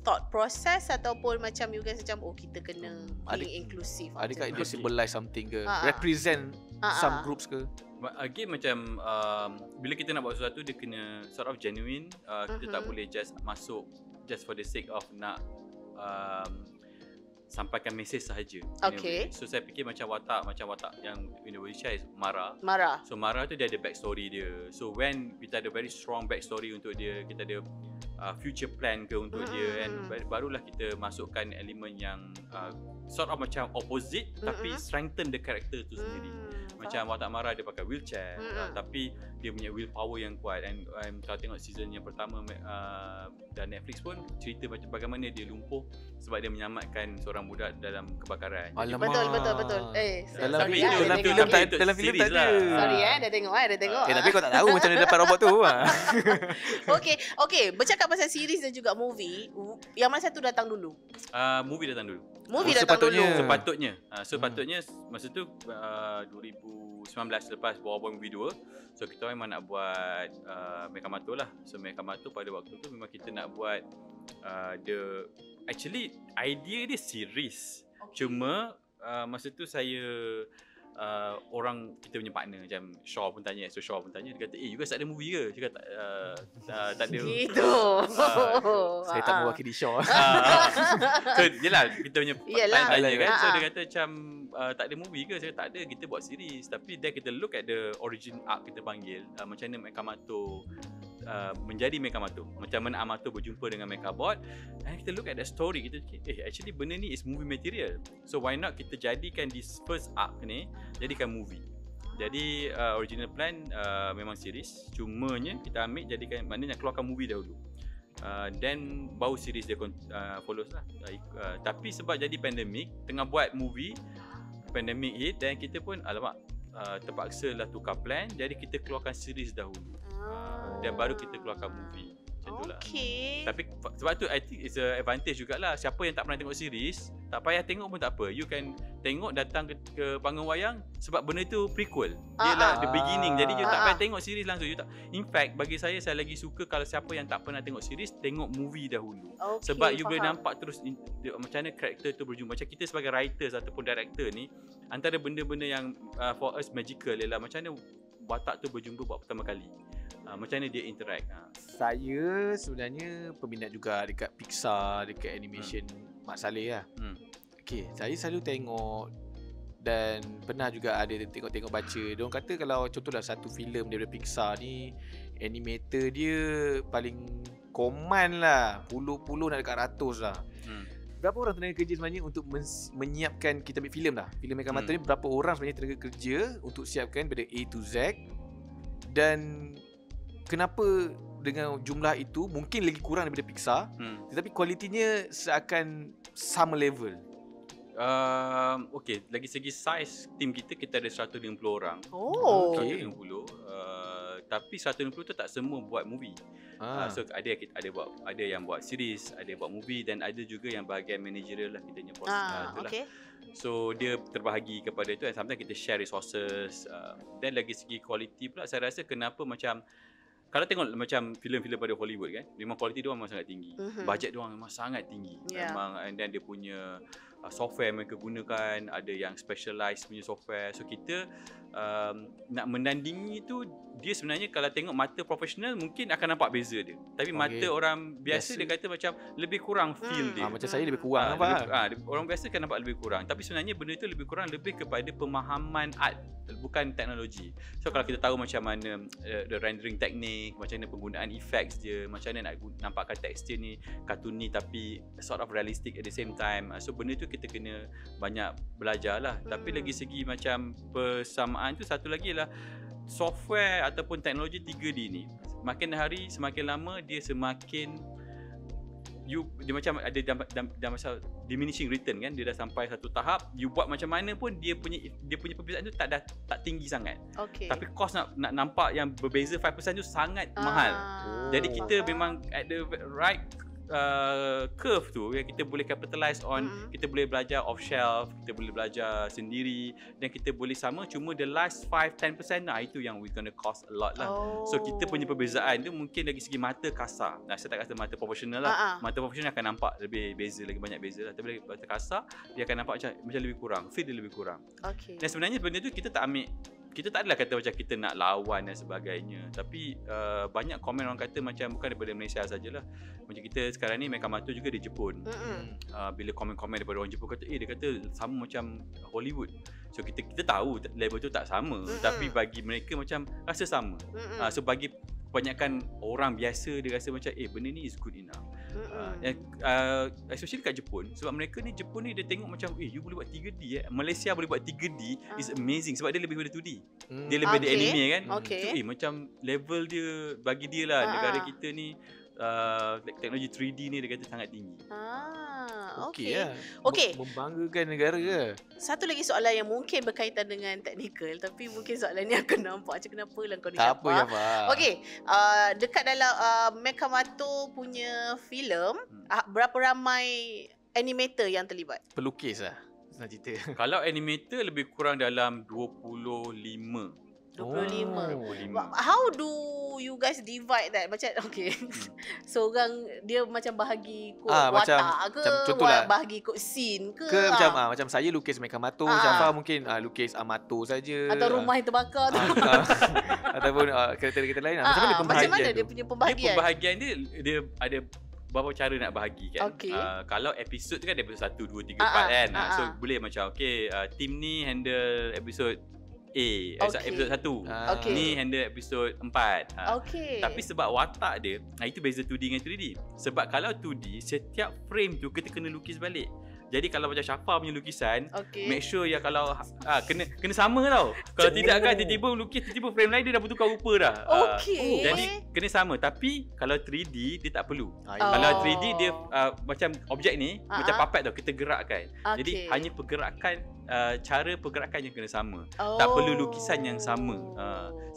thought process, ataupun macam you guys macam kita kena being inclusive? Adakah dia symbolize something ke? Represent some groups ke? Again macam bila kita nak buat sesuatu, dia kena sort of genuine. Kita tak boleh just masuk just for the sake of nak sampaikan mesej sahaja. So saya fikir macam watak yang in the wheelchair is Mara. So Mara tu dia ada backstory dia. So when kita ada very strong backstory untuk dia, kita ada future plan ke untuk dia, and barulah kita masukkan elemen yang sort of macam opposite tapi strengthen the character tu sendiri. Macam watak Mara dia pakai wheelchair, tapi dia punya willpower yang kuat. And kalau tengok season yang pertama dan Netflix pun cerita macam bagaimana dia lumpuh sebab dia menyelamatkan seorang budak dalam kebakaran. Alamak. Betul. Dalam filem tak ada. Sorry dah tengok. Tapi kau tak tahu macam dia dapat robot tu. Okay, bercakap pasal series dan juga movie, yang mana satu datang dulu? Movie datang dulu. Sepatutnya. Sepatutnya masa tu 2019 lepas Boy Movie 2, so kita memang nak buat Mekamato lah. So Mekamato pada waktu tu memang kita nak buat actually idea dia series. Cuma masa tu saya orang kita punya partner macam Shaw pun tanya, dia kata you guys tak ada movie ke? Dia kata tak ada. Gitu. Saya tak mewakili Shaw. So yelah kita punya tanya kan. So dia kata macam tak ada movie ke? Saya kata tak ada, kita buat series. Tapi then kita look at the origin arc, kita panggil macam mana Mekamato menjadi Mekamato. Macam mana Amato berjumpa dengan Mekabot, and kita look at that story, kita actually benda ni is movie material. So why not kita jadikan this first arc ni jadikan movie. Jadi original plan memang series, cumanya kita ambil jadikan, maknanya keluarkan movie dahulu. Then baru series dia follows lah. Tapi sebab jadi pandemik, tengah buat movie, pandemic hit, dan kita pun alamak, terpaksa lah tukar plan, jadi kita keluarkan series dahulu. Dan baru kita keluarkan movie. Macam tu lah. Tapi sebab tu I think it's a advantage jugalah. Siapa yang tak pernah tengok series, tak payah tengok pun tak apa. You can tengok, datang ke panggung wayang, sebab benda tu prequel. Dia lah the beginning. Jadi you tak payah tengok series langsung. In fact, bagi saya lagi suka kalau siapa yang tak pernah tengok series, tengok movie dahulu. Sebab you boleh nampak terus macam mana karakter tu berjumpa. Macam kita sebagai writers ataupun director ni, antara benda-benda yang for us magical ialah macam mana watak tu berjumpa buat pertama kali. Macam mana dia interact. Saya sebenarnya peminat juga dekat Pixar, dekat animation Mak Saleh lah. Okay, saya selalu tengok dan pernah juga ada tengok-tengok baca. Diorang kata kalau contohlah satu filem daripada Pixar ni, animator dia paling command lah, puluh-puluh nak dekat ratus lah. Berapa orang tenaga kerja sebenarnya untuk menyiapkan, kita ambil filem lah, filem Mekamato ni, berapa orang sebenarnya tenaga kerja untuk siapkan daripada A to Z, dan kenapa dengan jumlah itu mungkin lagi kurang daripada Pixar, tetapi kualitinya seakan sama level? Okay, lagi segi size team kita ada 150 orang. Okay. 150. Tapi 150 tu tak semua buat movie. So ada yang buat series, ada yang buat movie, dan ada juga yang bahagian managerial lah, kita punya bos. So dia terbahagi kepada itu, and sometimes kita share resources. Dan lagi segi quality pula, saya rasa kenapa macam kalau tengok macam filem-filem pada Hollywood kan, memang kualiti dia memang sangat tinggi. Bajet dia memang sangat tinggi. Memang, and then dia punya software mereka gunakan, ada yang specialized punya software. So kita nak menandingi tu, dia sebenarnya kalau tengok mata profesional mungkin akan nampak beza dia. Tapi mata orang biasa dia kata macam lebih kurang feel dia. Macam saya lebih kurang orang biasa kan nampak lebih kurang. Tapi sebenarnya benda itu lebih kurang lebih kepada pemahaman art, bukan teknologi. So kalau kita tahu macam mana the rendering technique, macam mana penggunaan effects dia, macam mana nak nampakkan tekstur ni cartoony tapi sort of realistic at the same time. So benda tu kita kena banyak belajar lah. Tapi lagi segi macam persamaan tu, satu lagi lah software ataupun teknologi 3D ni, makin hari semakin lama dia semakin dia macam ada dah masa diminishing return kan. Dia dah sampai satu tahap, you buat macam mana pun dia punya perbezaan tu tak tinggi sangat. Tapi cost nak nampak yang berbeza 5% tu sangat mahal. Jadi kita memang at the right curve tu yang kita boleh capitalize on. Kita boleh belajar off shelf, kita boleh belajar sendiri, dan kita boleh sama, cuma the last 5-10% itu yang we gonna cost a lot lah. So kita punya perbezaan tu mungkin dari segi mata kasar. Saya tak kata mata profesional lah. Mata profesional akan nampak lebih beza, lagi banyak beza lah. Tapi mata kasar dia akan nampak macam lebih kurang, feel dia lebih kurang. Dan sebenarnya benda tu kita tak ambil, kita tak adalah kata macam kita nak lawan dan sebagainya. Tapi banyak komen orang kata macam bukan daripada Malaysia sajalah. Macam kita sekarang ni Mekamato juga di Jepun. Bila komen-komen daripada orang Jepun kata dia kata sama macam Hollywood. So kita tahu level tu tak sama, tapi bagi mereka macam rasa sama. So bagi kebanyakan orang biasa dia rasa macam benda ni is good enough. Especially kat Jepun, sebab mereka ni Jepun ni dia tengok macam you boleh buat 3D Malaysia boleh buat 3D is amazing, sebab dia lebih daripada 2D. Dia lebih dari anime kan. So macam level dia bagi dia lah, negara kita ni teknologi 3D ni dia kata sangat tinggi. Okay. Membanggakan negara ke? Satu lagi soalan yang mungkin berkaitan dengan teknikal, tapi mungkin soalan ni akan nampak macam kenapa lah kau ni tak apa, okay, dekat dalam Mekamato punya filem, berapa ramai animator yang terlibat? Pelukis lah senang cerita. Kalau animator lebih kurang dalam 25. How do you guys divide that? Macam seorang dia macam bahagi kod watak ke, bahagi kod scene ke macam saya lukis Mekamato, Syafa mungkin lukis Amato saja, atau rumah yang terbakar tu ataupun karakter-karakter lain. Macam mana dia punya pembahagian? Pembahagian dia ada beberapa cara nak bahagi kan. Kalau episod tu kan ada episod 1, 2, 3, 4 kan. So boleh macam team ni handle episod episod 1. Ni handle episod 4. Tapi sebab watak dia, itu beza 2D dengan 3D. Sebab kalau 2D, setiap frame tu kita kena lukis balik. Jadi kalau macam Syafa punya lukisan, make sure ya kalau kena sama tau. Kalau tidak kan tiba-tiba lukis, tiba-tiba frame lain dia dah bertukar rupa dah. Jadi kena sama. Tapi kalau 3D dia tak perlu. Kalau 3D dia macam objek ni macam puppet tau, kita gerakkan. Jadi hanya pergerakan, cara pergerakan yang kena sama. Tak perlu lukisan yang sama.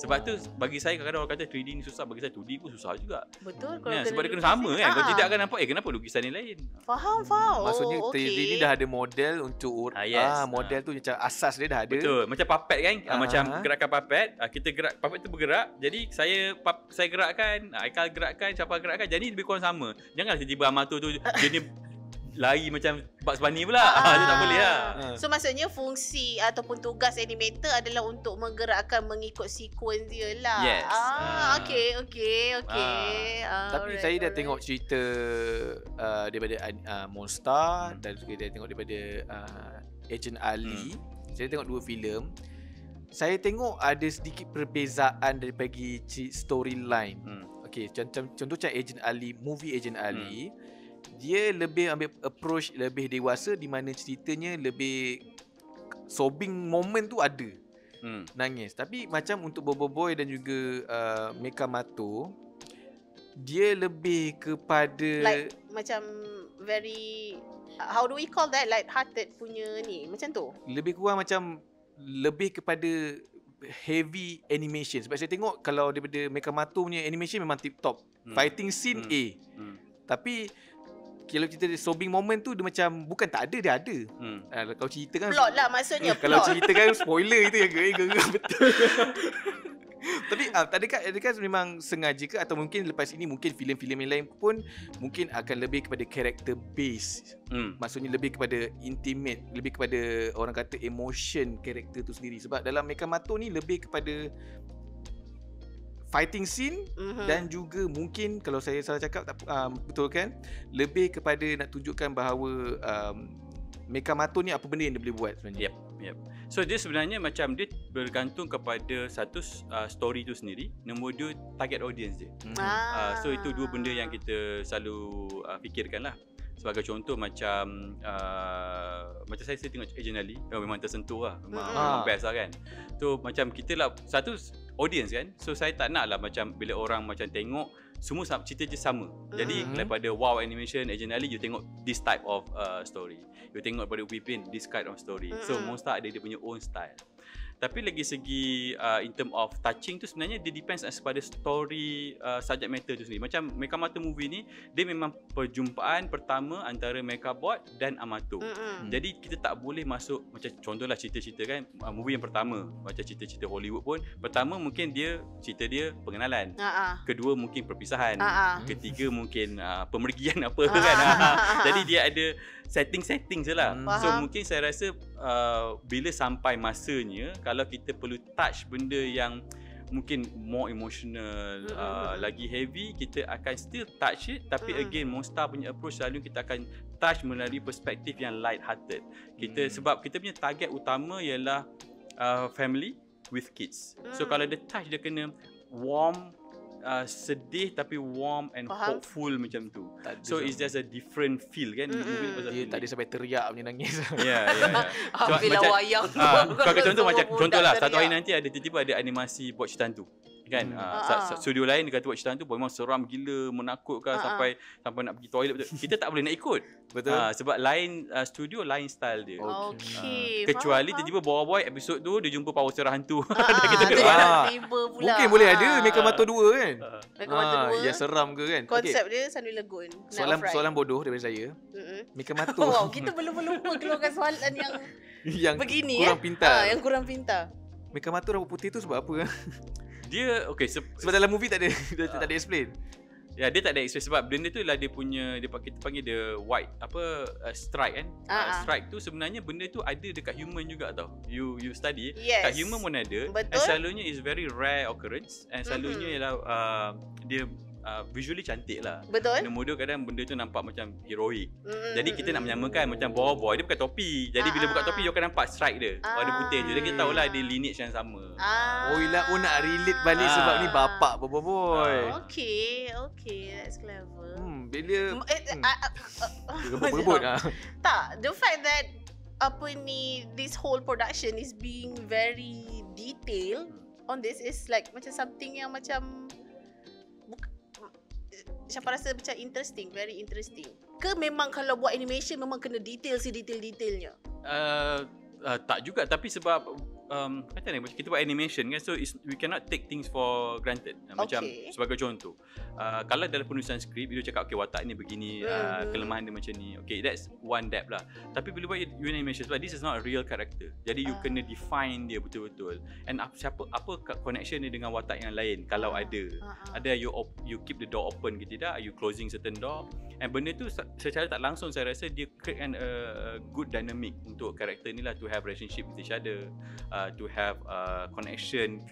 Sebab tu bagi saya kadang-kadang orang kata 3D ni susah, bagi saya 2D pun susah juga. Betul. Sebab dia kena sama kan. Kalau tidak akan nampak kenapa lukisan ni lain. Faham. Maksudnya 3D ni dah ada model untuk model tu macam asas dia dah ada. Betul. Macam puppet kan, macam gerakan puppet, kita gerak, puppet tu bergerak. Jadi saya gerakkan, Aikal gerakkan, Syafa gerakkan. Jadi lebih kurang sama. Janganlah tiba-tiba Amato tu jenis lari macam Bugs Bunny pula. Dia tak boleh lah. So maksudnya fungsi ataupun tugas animator adalah untuk menggerakkan mengikut sequence dia lah. Yes. Okay. Tapi saya dah tengok cerita daripada Monster dan juga dah tengok daripada Agent Ali. Saya tengok 2 filem. Saya tengok ada sedikit perbezaan dari bagi storyline. Okay, contoh macam Agent Ali, movie Agent Ali. Dia lebih ambil approach lebih dewasa, di mana ceritanya lebih sobbing moment tu ada. Nangis. Tapi macam untuk Bobo Boy dan juga Mekamato, dia lebih kepada like macam very how do we call that, light hearted punya ni, macam tu. Lebih kurang macam lebih kepada heavy animation. Sebab saya tengok kalau daripada Mekamato punya animation memang tip top. Fighting scene tapi kalau kita sobbing moment tu dia macam bukan tak ada, dia ada. Kalau cerita kan plot lah maksudnya. Kalau cerita kan spoiler itu yang gerak betul. Tapi adakah memang sengaja ke, atau mungkin lepas ini mungkin filem-filem yang lain pun mungkin akan lebih kepada character base. Maksudnya lebih kepada intimate, lebih kepada orang kata emotion karakter tu sendiri. Sebab dalam Mekamato ni lebih kepada fighting scene dan juga mungkin kalau saya salah cakap betul kan, lebih kepada nak tunjukkan bahawa Mekamato ni apa benda yang dia boleh buat sebenarnya. Yep. So dia sebenarnya macam dia bergantung kepada satu story tu sendiri, nombor 2 target audience dia. So itu 2 benda yang kita selalu fikirkan lah. Sebagai contoh macam saya tengok Agent Ali, memang tersentuh lah, memang best lah kan. So macam kita lah satu audience kan, so saya tak nak lah macam bila orang macam tengok semua cerita je sama. Jadi daripada wow animation Agent Ali, you tengok this type of story, you tengok daripada Upipin this kind of story. So Monster ada dia punya own style. Tapi lagi segi in term of touching tu sebenarnya dia depends pada story subject matter tu sendiri. Macam Mekamato movie ni, dia memang perjumpaan pertama antara Mekabot dan Amato. Jadi kita tak boleh masuk macam contohlah cerita-cerita kan, movie yang pertama macam cerita-cerita Hollywood pun, pertama mungkin cerita dia pengenalan, kedua mungkin perpisahan, ketiga mungkin pemergian apa kan. Jadi dia ada setting je lah. So mungkin saya rasa bila sampai masanya, kalau kita perlu touch benda yang mungkin more emotional, lagi heavy, kita akan still touch it. Tapi again, Monster punya approach selalu kita akan touch melalui perspektif yang light hearted. Sebab kita punya target utama ialah family with kids. So kalau dia touch, dia kena warm, sedih tapi warm and hopeful macam tu. So it's just a different feel kan. Dia tak ada sampai teriak punya nangis. Ya. So, bila wayang contohlah satu hari nanti ada tiba-tiba ada animasi buat cerita hantu kan. Studio lain dia kata buat cerita hantu memang seram gila, menakutkan sampai nak pergi toilet betul. Kita tak boleh nak ikut. Betul. Sebab lain studio lain style dia. Kecuali tiba-tiba Boy episod tu dia jumpa power serah hantu. Kita tiba pula. Mungkin boleh ada Mekamato 2 kan. Mekamato 2 yang seram ke kan. Konsep dia Sunway Lagoon. Soalan bodoh daripada saya. Mekamato. Wow, kita belum keluarkan soalan yang begini kurang pintar. Yang kurang pintar. Mekamato rambut putih tu sebab apa? Dia sebab dalam movie tak ada explain. Ya, dia tak ada explain sebab benda tu lah dia punya, kita panggil dia white strike kan. Strike tu sebenarnya benda tu ada dekat human juga tau. You study kat human pun ada. Betul. And selalunya is very rare occurrence, and selalunya ialah dia visually cantik lah. Betul. Benda muda kadang benda tu nampak macam heroik. Jadi kita nak menyamakan macam boy dia pakai topi. Jadi bila buka topi you akan nampak stripe dia. Warna putih tu. Jadi kita tahulah dia lineage yang sama. Nak relate balik sebab ni bapak boy. Okay, that's clever. Bila berebut Tak, the fact that this whole production is being very detailed on this is like macam something yang macam siapa rasa macam interesting, very interesting. Ke memang kalau buat animation memang kena detailnya? Tak juga, tapi sebab kata ni kita buat animation kan, so we cannot take things for granted. Macam sebagai contoh, kalau dalam penulisan skrip dia cakap okay watak ni begini, kelemahan dia macam ni, okay that's one depth lah. Tapi bila buat animation sebab this is not a real character, jadi you kena define dia betul-betul, and apa connection dia dengan watak yang lain kalau ada you keep the door open ke tidak, you closing certain door, and benda tu secara tak langsung saya rasa dia create a good dynamic untuk karakter ni lah, to have relationship with each other, to have connection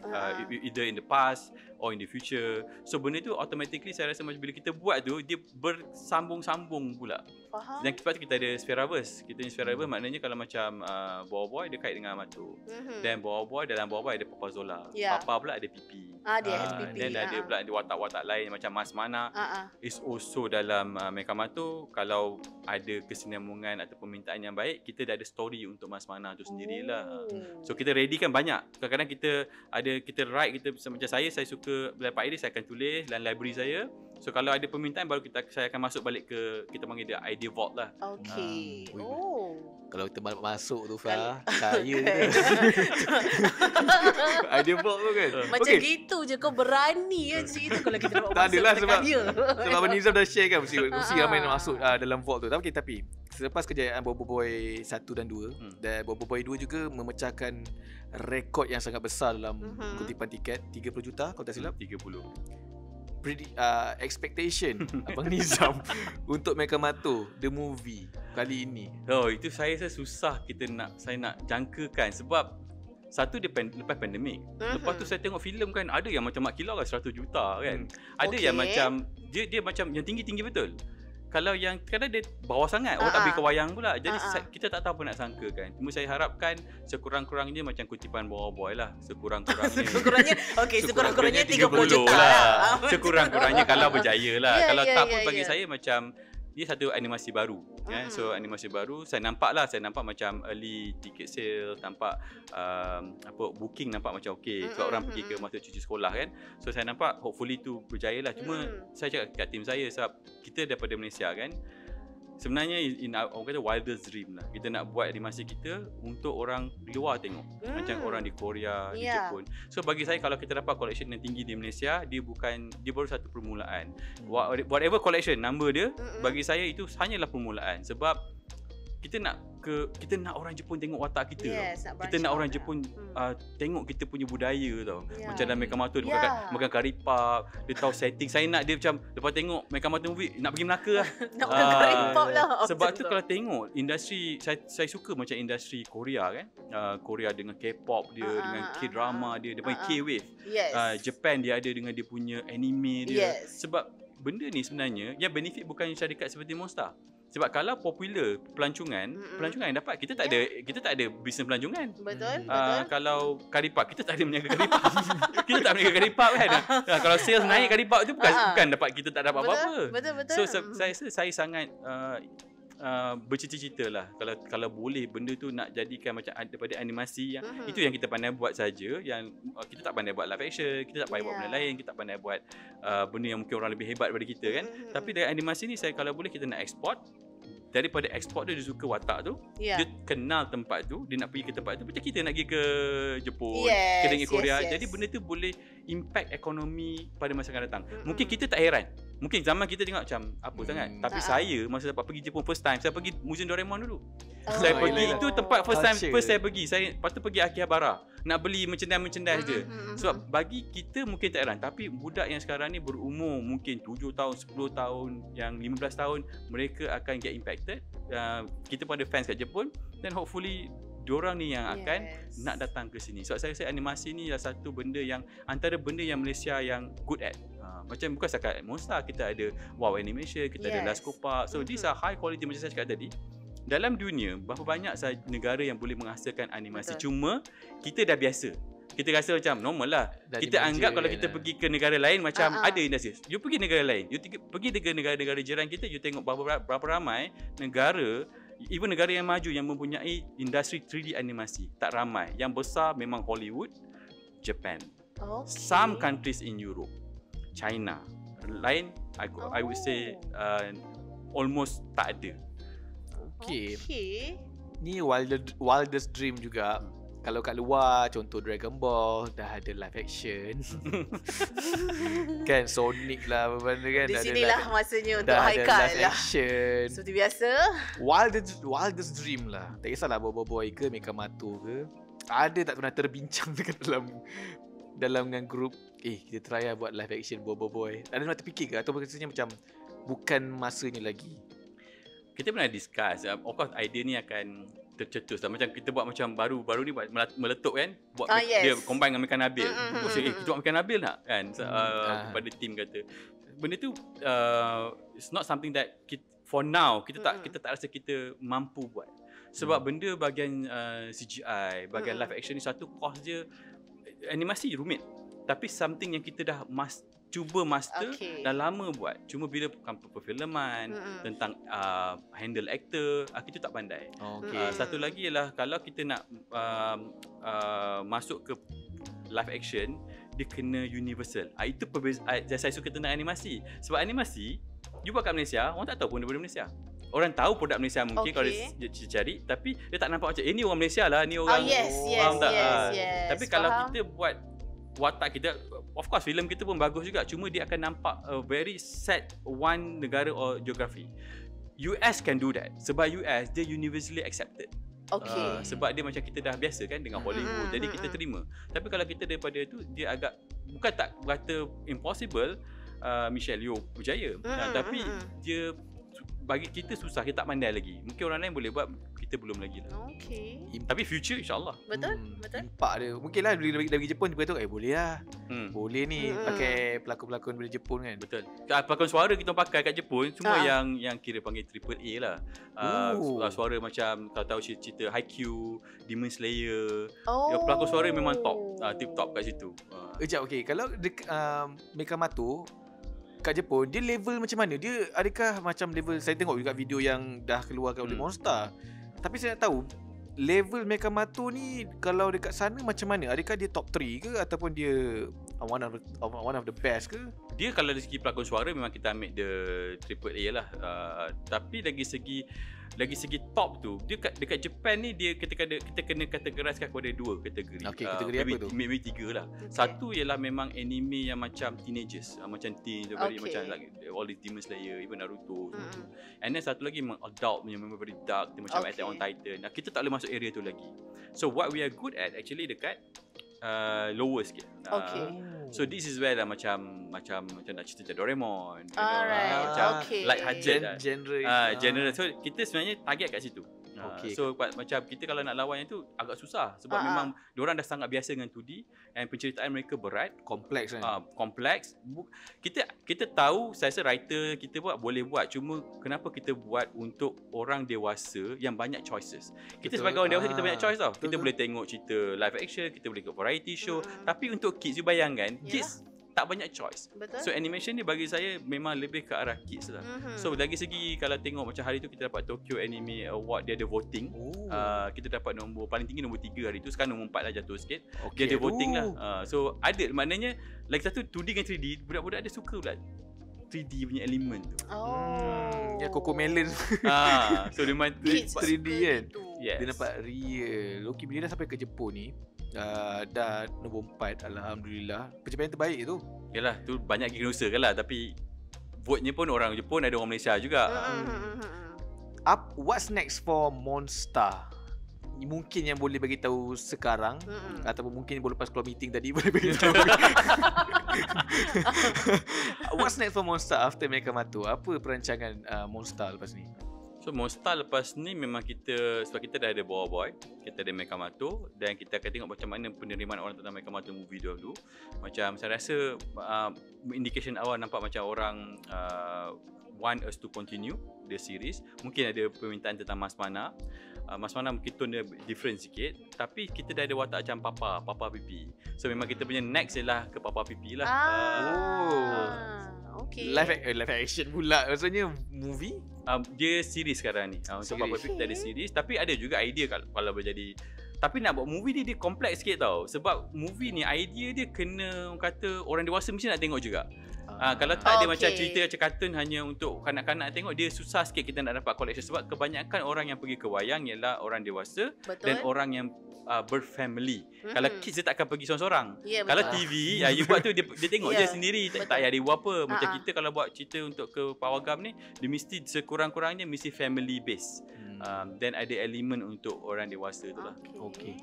either in the past or in the future. So benda tu automatically saya rasa macam bila kita buat tu dia bersambung-sambung pula. Faham. Dan sebab tu kita ada Spheraverse. Kita ni Spheraverse maknanya kalau macam Boy dia kait dengan Matu. Dan Boy dalam Boy ada Papa Zola. Papa pula ada Pipi. Dia ada Pipi. Dan ada pula ada watak-watak lain macam Mas Mana. Is also dalam Mekamatu. Kalau ada kesinambungan atau permintaan yang baik, kita dah ada story untuk Mas Mana tu sendirilah. So kita ready kan banyak. Kadang-kadang kita write, kita macam saya suka dapat idea saya akan tulis dalam library saya. So kalau ada permintaan baru saya akan masuk balik ke, kita panggil dia idea vault lah. Okay. Kalau kita masuk tu Fah, saya je. Idea vault tu kan. Macam gitu je kau berani je cerita kalau kita dapat masuk. Tak adalah sebab Nizam dah share kan mesti ramai nak masuk dalam vault tu. Tapi selepas kejayaan Boy 1 dan 2 dan Boy 2 juga memecahkan rekod yang sangat besar dalam kutipan tiket 30 juta kalau tak silap. 30. Expectation Abang Nizam untuk Mekamatu the movie kali ini. Itu saya susah saya nak jangkakan sebab satu dia lepas pandemik. Lepas tu saya tengok filem kan ada yang macam Mak Kilau kan 100 juta kan. Ada yang macam dia macam yang tinggi-tinggi betul. Kalau yang kadang dia bawah sangat, orang tak beri wayang pula. Jadi kita tak tahu apa nak sangka kan. Cuma saya harapkan sekurang-kurangnya macam kutipan Boy lah. Sekurang-kurangnya sekurang-kurangnya 30 juta lah. Sekurang-kurangnya kalau berjaya lah. Kalau tak pun bagi saya macam dia satu animasi baru. So animasi baru saya nampak macam early ticket sale, nampak booking nampak macam okey. Sebab orang pergi ke masa cuti sekolah kan. So saya nampak hopefully tu berjaya lah. Cuma saya cakap kat tim saya sebab kita daripada Malaysia kan, sebenarnya orang kata wildest dream lah. Kita nak buat animasi kita untuk orang di luar tengok. Macam orang di Korea, di Jepun. So bagi saya kalau kita dapat collection yang tinggi di Malaysia, dia baru satu permulaan. Whatever collection number dia, bagi saya itu hanyalah permulaan. Sebab kita nak orang Jepun tengok watak kita tau. Kita nak orang Jepun tengok kita punya budaya tau. Macam dalam Mekamatu dia makan karipap, dia tahu setting. Saya nak dia macam lepas tengok Mekamatu movie nak pergi Melaka lah. Nak makan karipap lah. Sebab tu kalau tengok industri saya suka macam industri Korea kan. Korea dengan K-pop dia, dengan K-drama dia panggil K-wave. Japan dia ada dengan dia punya anime dia. Sebab benda ni sebenarnya yang benefit bukan syarikat seperti Monster. Sebab kalau popular pelancongan yang dapat, kita tak ada bisnes pelancongan. Betul. Kalau karipap, kita tak ada meniaga karipap. Kita tak meniaga karipap kan. Kalau sales naik karipap tu bukan dapat, kita tak dapat apa-apa. Betul. So saya sangat bercita-cita lah kalau boleh benda tu nak jadikan macam daripada animasi yang itu yang kita pandai buat saja, yang kita tak pandai buat live action, kita tak pandai buat benda lain, kita tak pandai buat benda yang mungkin orang lebih hebat daripada kita kan. Tapi dari animasi ni saya kalau boleh kita nak export. Daripada ekspor dia suka watak tu, dia kenal tempat tu, dia nak pergi ke tempat tu macam kita nak pergi ke Jepun, ke negeri Korea. Jadi benda tu boleh impact ekonomi pada masa akan datang. Mungkin kita tak heran, mungkin zaman kita tengok macam apa sangat, tapi saya masa dapat pergi Jepun first time, saya pergi Museum Doraemon dulu. Saya pergi itu tempat first saya pergi. Saya lepas tu pergi Akihabara nak beli merchandise je. Sebab bagi kita mungkin tak heran, tapi budak yang sekarang ni berumur mungkin 7 tahun, 10 tahun, yang 15 tahun, mereka akan get impacted. Kita pun ada fans kat Jepun dan hopefully diorang ni yang akan nak datang ke sini. Sebab saya rasa animasi ni adalah satu benda yang antara benda yang Malaysia yang good at. Macam bukan setakat Monster, kita ada Wow Animation, kita ada Lascopa. So these are high quality macam saya cakap tadi. Dalam dunia berapa banyak sahaja negara yang boleh menghasilkan animasi. Cuma kita dah biasa. Kita rasa macam normal lah. Kita anggap kalau kita pergi ke negara lain macam ada industri. You pergi negara lain, you pergi ke negara-negara jiran kita, you tengok berapa ramai negara, even negara yang maju yang mempunyai industri 3D animasi. Tak ramai. Yang besar memang Hollywood, Japan. Some countries in Europe, China. Lain I would say almost tak ada. Okay. Ni wildest dream juga. Kalau kat luar, contoh Dragon Ball, dah ada live action. Kan Sonic lah apa benda kan. Di sinilah masanya untuk Haikal lah. Action. Seperti biasa. Wildest dream lah. Tak kisahlah Boboiboy ke Mekamato ke. Ada tak pernah terbincang dekat dalam dengan grup, kita try lah buat live action Boboiboy. Ada pernah terfikir ke? Atau rasanya macam bukan masanya lagi? Kita pernah discuss. Of course idea ni akan tercetus lah. Macam kita buat macam baru ni buat meletup kan, buat dia combine dengan Mekan Nabil. Kita buat Mekan Nabil nak kan, kepada team kata benda tu it's not something that for now kita tak rasa kita mampu buat. Sebab benda bahagian CGI, bahagian live action ni satu cost dia, animasi rumit, tapi something yang kita dah cuba master dah lama buat. Cuma bila perfilman tentang handle actor, kita tak pandai. Satu lagi ialah kalau kita nak masuk ke live action, dia kena universal. Itu perbezaan saya suka tentang animasi. Sebab animasi you buat kat Malaysia, orang tak tahu pun daripada Malaysia. Orang tahu produk Malaysia mungkin kalau dia cari, tapi dia tak nampak macam ni orang Malaysia lah, ni orang tapi kalau kita buat watak kita, of course filem kita pun bagus juga, cuma dia akan nampak very set one negara or geography. US can do that sebab US dia universally accepted. Sebab dia macam kita dah biasa kan dengan Hollywood, jadi kita terima. Tapi kalau kita daripada tu, dia agak bukan tak kata impossible, Michelle Yeoh berjaya, tapi dia bagi kita susah, kita tak pandai lagi. Mungkin orang lain boleh buat, kita belum lagi lah. Tapi future insyaAllah. Betul. Impak dia. Mungkin lah dari Jepun juga tu, boleh lah. Boleh ni pakai pelakon-pelakon dari Jepun kan. Betul. Pelakon suara kita pakai kat Jepun, semua yang kira panggil AAA lah. Suara macam kalau tahu cerita Haikyuu, Demon Slayer. Pelakon suara memang tip top kat situ. Okay. Kalau Mekamato kat Jepun, dia level macam mana? Dia adakah macam level, saya tengok juga video yang dah keluarkan oleh Monster. Tapi saya nak tahu level Mekamato ni kalau dekat sana macam mana? Adakah dia top 3 ke ataupun dia one of the best ke? Dia kalau dari segi pelakon suara memang kita ambil the AAA lah. Tapi dari segi top tu, dia dekat Japan ni kita kena kategoriskan kepada 2 kategori. Kategori apa tu? Maybe 3 lah. Satu ialah memang anime yang macam teenagers, macam teen, macam like all these Demon Slayer, even Naruto. And then satu lagi memang adult punya, memang very dark, dia macam Attack on Titan. Kita tak boleh masuk area tu lagi. So what we are good at actually dekat lower sikit. So this is where lah macam nak cerita Doraemon, macam light hearted genre. So kita sebenarnya target kat situ. So macam kita kalau nak lawan yang tu agak susah sebab memang diorang dah sangat biasa dengan 2D and penceritaan mereka berat, kompleks kan. Kompleks. Kita tahu, saya rasa writer kita boleh buat, cuma kenapa kita buat untuk orang dewasa yang banyak choices. Kita sebagai orang dewasa kita banyak choice tau. Kita boleh tengok cerita live action, kita boleh tengok variety show, tapi untuk kids you bayangkan, kids tak banyak choice. So animation ni bagi saya memang lebih ke arah kids lah. So dari segi kalau tengok macam hari tu kita dapat Tokyo Anime Award, dia ada voting. Kita dapat paling tinggi nombor 3 hari tu. Sekarang nombor 4 lah jatuh sikit. Dia ada voting lah. So ada, maknanya lagi satu 2D dengan 3D, budak-budak dia suka pula 3D punya elemen tu. Yang Cocomelon. So dia main 3D kan. Yes. Dia nampak real. Okay, bila dah sampai ke Jepun ni, dah nombor 4, Alhamdulillah. Pencapaian terbaik tu. Yalah, tu banyak kena usahakan lah. Tapi vote-nya pun orang Jepun, ada orang Malaysia juga. What's next for Monster? Mungkin yang boleh bagi tahu sekarang, ataupun mungkin boleh lepas keluar meeting tadi boleh bagi tahu. What's next for Monster after Mekamato? Apa perancangan Monster lepas ni? So So Monster lepas ni memang kita, sebab kita dah ada Boa Boy, kita ada Mekamato, dan kita akan tengok macam mana penerimaan orang tentang Mekamato movie dulu. Macam saya rasa indication awal nampak macam orang want us to continue the series. Mungkin ada permintaan tentang Mas Mana. Mas Mana mungkin tone dia different sikit, tapi kita dah ada watak macam Papa Pipi. So memang kita punya next ialah ke Papa Pipi lah. Okay. Live action pula. Maksudnya movie? Dia series sekarang ni. Untuk Papa Pipi ada series, tapi ada juga idea kalau boleh jadi. Tapi nak buat movie dia kompleks sikit tau. Sebab movie ni idea dia kena kata orang dewasa mesti nak tengok juga. Kalau tak dia macam cerita macam kartun hanya untuk kanak-kanak tengok, dia susah sikit kita nak dapat collection. Sebab kebanyakan orang yang pergi ke wayang ialah orang dewasa. dan orang yang berfamily. Kalau kids dia tak akan pergi seorang-seorang. Kalau TV you buat tu dia tengok je sendiri, tak payah ada apa. Macam kita kalau buat cerita untuk ke pawagam ni, dia mesti sekurang-kurangnya mesti family base. Dan ada elemen untuk orang dewasa tu lah. Okay.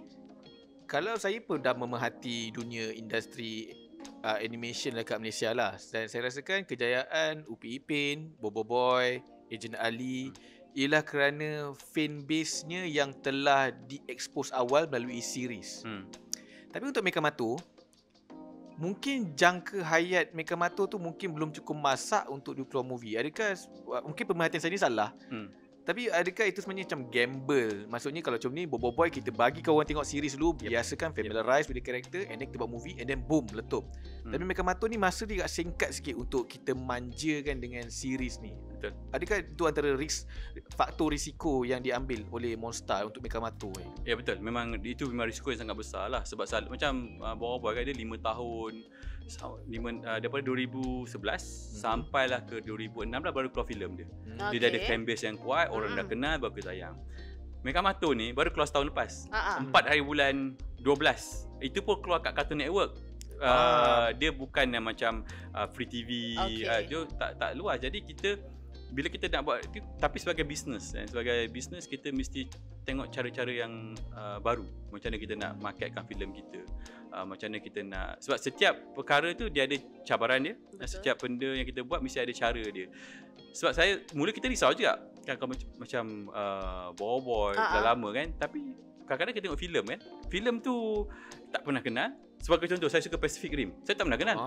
Kalau saya pun dah memerhati dunia industri animation dekat Malaysia lah, dan saya rasakan kejayaan Upin Ipin, Bobo Boy, Agent Ali ialah kerana fan base-nya yang telah diekspos awal melalui series. Tapi untuk Mekamato, mungkin jangka hayat Mekamato tu mungkin belum cukup masak untuk dia keluar movie. Adakah mungkin pemerhatian saya ni salah? Tapi adakah itu sebenarnya macam gamble? Maksudnya kalau macam ni, Bobo Boy kita bagi kau orang tengok series dulu, biasakan familiarize with the character, and then kita buat movie, and then boom, meletup. Tapi Mekamato ni masa dia agak singkat sikit untuk kita manjakan dengan series ni. Betul. Adakah itu antara faktor risiko yang diambil oleh Monster untuk Mekamato? Ya betul, memang itu memang risiko yang sangat besar lah. Sebab macam Bobo Boy kan dia 5 tahun, daripada 2011 sampailah ke 2016 baru keluar filem dia. Dia dah ada fanbase yang kuat, orang dah kenal, baru kita tayang. Mekamato ni baru keluar setahun lepas. 4 hari bulan 12. Itu pun keluar kat Cartoon Network. Dia bukan yang macam free TV, dia tak luas. Jadi kita bila kita nak buat itu, tapi sebagai bisnes, kita mesti tengok cara-cara yang baru. Macam mana kita nak marketkan filem kita, macam mana kita nak, sebab setiap perkara tu dia ada cabaran dia. Setiap benda yang kita buat mesti ada cara dia. Sebab mula kita risau juga kan, macam Bobo Boy dah lama kan, tapi kadang-kadang kita tengok filem kan, filem tu tak pernah kenal. Sebagai contoh, saya suka Pacific Rim. Saya tak pernah kenal.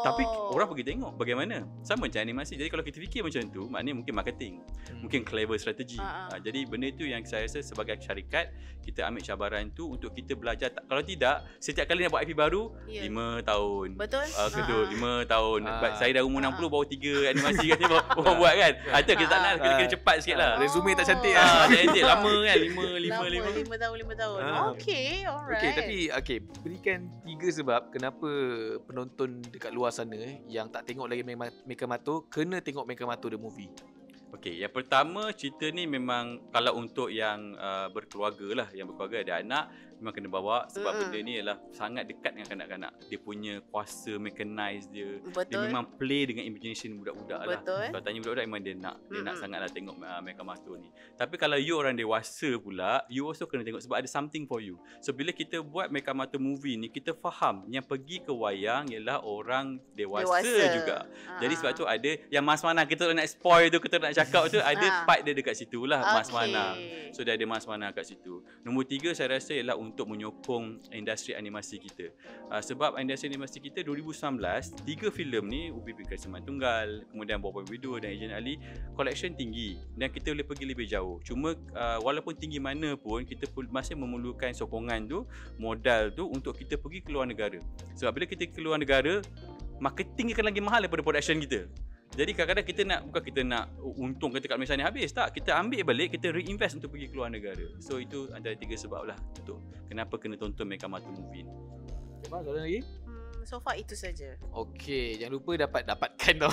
Tapi orang pergi tengok bagaimana. Sama macam animasi. Jadi kalau kita fikir macam tu, maknanya mungkin marketing. Mungkin clever strategi. Jadi benda tu yang saya rasa sebagai syarikat, kita ambil cabaran tu untuk kita belajar. Kalau tidak, setiap kali nak buat IP baru, 5 tahun. Betul. Kedua, 5 tahun. Saya dah umur 60, baru 3 animasi kan baru buat kan. Itu kita tak nak, kena cepat sikit lah. Resume tak cantik cantik. Lama kan, 5 tahun. Okay, alright. Tapi berikan 3 sebab kenapa penonton dekat luar sana yang tak tengok lagi Mekamato kena tengok Mekamato the movie. Okey, yang pertama, cerita ni memang kalau untuk yang berkeluarga lah, yang berkeluarga ada anak, memang kena bawa sebab benda ni ialah sangat dekat dengan kanak-kanak. Dia punya kuasa mechanize dia. Dia memang play dengan imagination budak-budak lah. Kalau tanya budak-budak memang dia nak sangatlah tengok Mekamato ni. Tapi kalau you orang dewasa pula, you also kena tengok sebab ada something for you. So bila kita buat Mekamato movie ni, kita faham yang pergi ke wayang ialah orang dewasa juga. Jadi sebab tu ada yang Mas Mana, kita nak spoil tu, kita nak cakap tu, ada part dia dekat situ lah, Mas Mana. So dia ada Mas Mana kat situ. Nombor 3 saya rasa ialah untuk menyokong industri animasi kita. Sebab industri animasi kita 2019, 3 filem ni, Upin Ipin Kerasan Tunggal, kemudian Bobo Boy Video dan Agent Ali, collection tinggi dan kita boleh pergi lebih jauh. Cuma walaupun tinggi mana pun, kita masih memerlukan sokongan tu, modal tu untuk kita pergi ke luar negara. Sebab bila kita ke luar negara, marketing akan lagi mahal daripada production kita. Jadi kadang-kadang bukan kita nak untung kita kat Malaysia ni habis, tak. Kita ambil balik, kita reinvest untuk pergi keluar negara. So itu antara 3 sebab lah untuk kenapa kena tonton Mekamato movie ni. Soalan lagi? So far itu saja. Okey, jangan lupa dapatkan tau.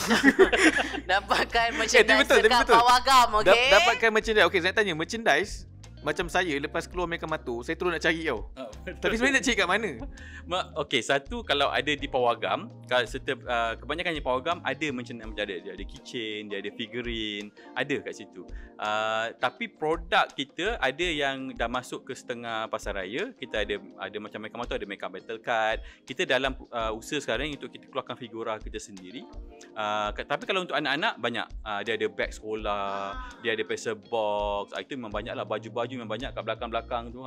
Dapatkan merchandise dekat Pawagam, okey? Dapatkan merchandise. Okey, saya tanya, merchandise macam saya lepas keluar Mekamato, saya terus nak cari tau. Tapi sebenarnya nak cari kat mana? Okay, satu kalau ada di Pawagam, kebanyakan di Pawagam ada macam ada keychain, dia ada figurine, ada kat situ. Tapi produk kita ada yang dah masuk ke setengah pasaraya. Kita ada macam Mekamato, ada Meka Battle Card. Kita dalam usaha sekarang untuk kita keluarkan figura kita sendiri. Tapi kalau untuk anak-anak banyak. Dia ada beg sekolah, dia ada pencil box. Itu memang banyak lah, baju-baju memang banyak kat belakang-belakang tu.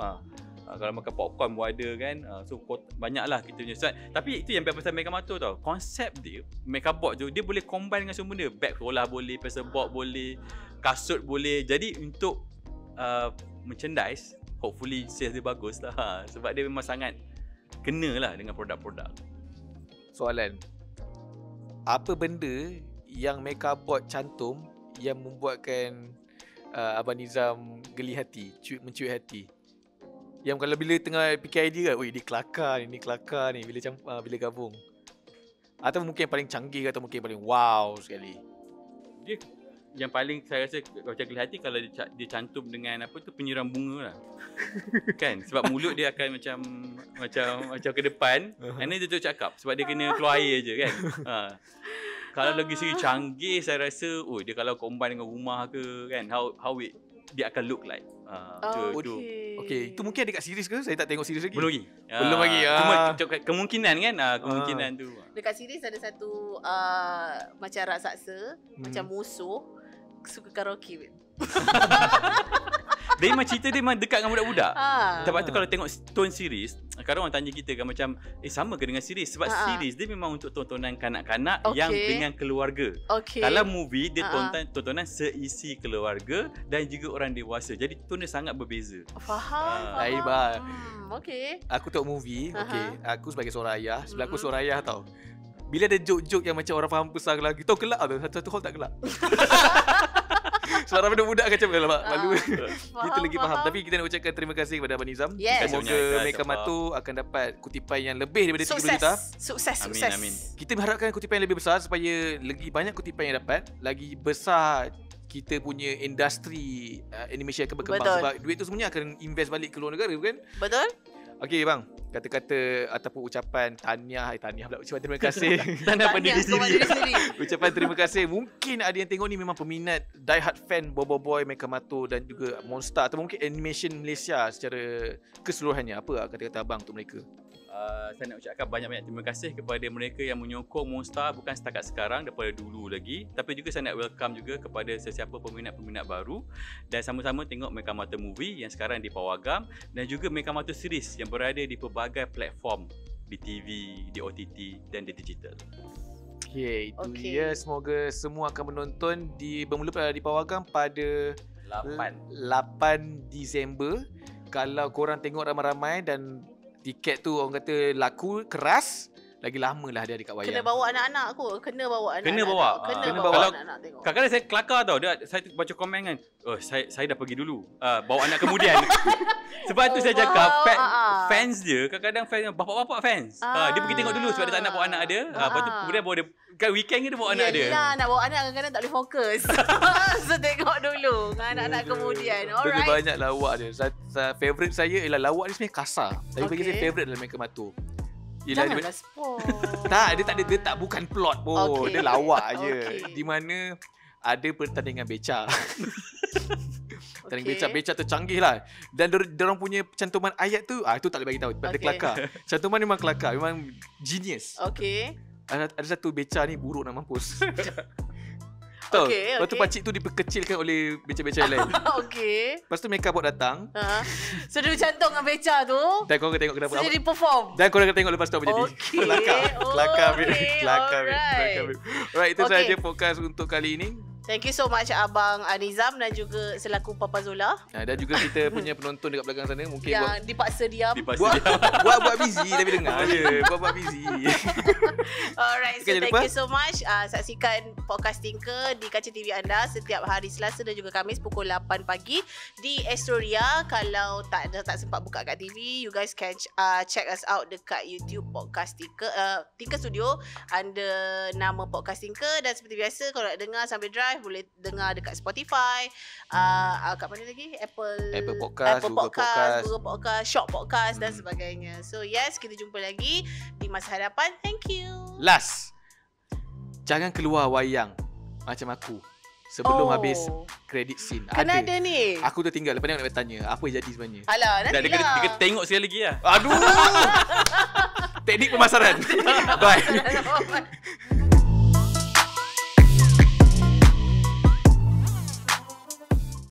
Kalau makan popcorn pun ada kan. So banyak lah kita punya. Tapi itu yang pasal Mekamato tau. Konsep dia, Mekabot tu, dia boleh combine dengan semua benda. Beg sekolah boleh, pencil box boleh, kasut boleh. Jadi untuk merchandise, hopefully sales dia bagus lah. Sebab dia memang sangat kena lah dengan produk-produk. Soalan, apa benda yang Mekabot cantum yang membuatkan Abang Nizam geli hati, mencuit hati? Yang kalau bila tengah fikir idea kan, dia kelakar ni bila gabung. Atau mungkin paling canggih atau mungkin paling wow sekali. Dia yang paling saya rasa macam geli hati kalau dia cantum dengan apa tu, penyiram bunga lah. Kan? Sebab mulut dia akan macam ke depan. And then dia tu cakap sebab dia kena keluar air je kan. Kalau lagi segi canggih, saya rasa dia kalau combine dengan rumah ke kan, how dia akan look like. Okay, itu mungkin ada kat series ke? Saya tak tengok series lagi. Belum lagi. Cuma kemungkinan kan, kemungkinan tu. Dekat series ada satu macam raksasa, macam musuh suka karaoke. Dia memang cerita dia memang dekat dengan budak-budak. Sebab tu kalau tengok Stone series, kadang orang tanya kita kan macam sama ke dengan series? Sebab series dia memang untuk tontonan kanak-kanak yang dengan keluarga. Kalau movie dia tontonan seisi keluarga dan juga orang dewasa. Jadi tonton dia sangat berbeza. Faham. Okay. Aku tengok movie, aku sebagai seorang ayah, sebelah aku seorang ayah tau. Bila ada joke-joke yang macam orang faham besar lagi, tau gelak tu, satu-satu hall tak gelak. Suara budak-budak akan macam malu. Kita lagi faham. Tapi kita nak ucapkan terima kasih kepada Abang Nizam. Semoga Mekamato akan dapat kutipan yang lebih daripada 30 juta. Sukses. Amin. Kita mengharapkan kutipan yang lebih besar supaya lagi banyak kutipan yang dapat, lagi besar kita punya industri animation akan berkembang. Betul. Sebab duit tu semuanya akan invest balik ke luar negara kan? Betul. Okey bang, kata-kata ataupun ucapan tahniah pula, ucapan terima kasih. Tahniah pada diri sendiri. Ucapan terima kasih. Mungkin ada yang tengok ni memang peminat die hard fan Boboiboy, Mekamato dan juga Monster atau mungkin animation Malaysia secara keseluruhannya. Apa kata-kata abang untuk mereka? Saya nak ucapkan banyak-banyak terima kasih kepada mereka yang menyokong Monster bukan setakat sekarang, daripada dulu lagi. Tapi juga saya nak welcome juga kepada sesiapa peminat-peminat baru. Dan sama-sama tengok Mekamato Movie yang sekarang di Pawagam. Dan juga Mekamato Series yang berada di pelbagai platform, di TV, di OTT dan di digital. Okay, itu dia. Semoga semua akan menonton bermula di Pawagam pada 8 Disember. Kalau korang tengok ramai-ramai dan tiket tu orang kata laku keras, lagi lama lah dia dekat wayang. Kena bawa anak-anak aku. Kena bawa Kena bawa anak-anak tengok. Kadang-kadang saya kelakar tau. Saya baca komen kan, saya dah pergi dulu, bawa anak kemudian. Sebab tu saya cakap fans dia, kadang-kadang fans bapak-bapak fans. Dia pergi tengok dulu sebab dia tak nak bawa anak dia. Lepas tu kemudian bawa dia kan weekend ke dia bawa anak dia. Yalah, nak bawa anak kadang-kadang tak boleh fokus. So tengok dulu dengan anak-anak kemudian. Alright. Banyak lawak dia. Favourite saya ialah lawak dia sebenarnya kasar. Tapi bagi saya favourite dalam Mekamato. Janganlah spoil. Dia tak bukan plot pun. Dia lawak je. Di mana ada pertandingan beca. Pertandingan beca tu canggih lah. Dan diorang punya cantuman ayat tu, itu tak boleh bagi tahu. Dia kelakar. Cantuman memang kelakar. Memang genius. Ada satu beca ni buruk nak mampus. Tahu? Lepas tu pakcik tu diperkecilkan oleh beca-beca yang lain. Lepas tu Mekabot datang. So dia cantum dengan beca tu. Dan korang tengok kenapa. So dia perform. Dan korang tengok lepas tu apa jadi. Kelakar. Alright, itu sahaja podcast untuk kali ini. Thank you so much Abang Nizam dan juga selaku Papa Zola. Dan juga kita punya penonton dekat belakang sana mungkin yang dipaksa diam. Buat busy tapi dengar je. Buat busy. Alright, so thank you so much. Saksikan podcast Tinker di kaca TV anda setiap hari Selasa dan juga Khamis pukul 8 pagi di Astoria. Kalau tak sempat buka kat TV, you guys can check us out dekat YouTube Podcast Tinker Studio under nama Podcast Tinker. Dan seperti biasa, kalau nak dengar sambil drive, Drive, boleh dengar dekat Spotify, kat mana lagi? Apple Podcast, Google Podcast, Shop Podcast dan sebagainya. So yes, kita jumpa lagi di masa hadapan. Thank you. Last, jangan keluar wayang macam aku sebelum habis credit scene. Kena ada ni. Aku tu tinggal lepas ni nak bertanya apa yang jadi sebenarnya. Alah, nanti dia kena tengok sekali lagi lah. Aduh. Teknik pemasaran. Bye.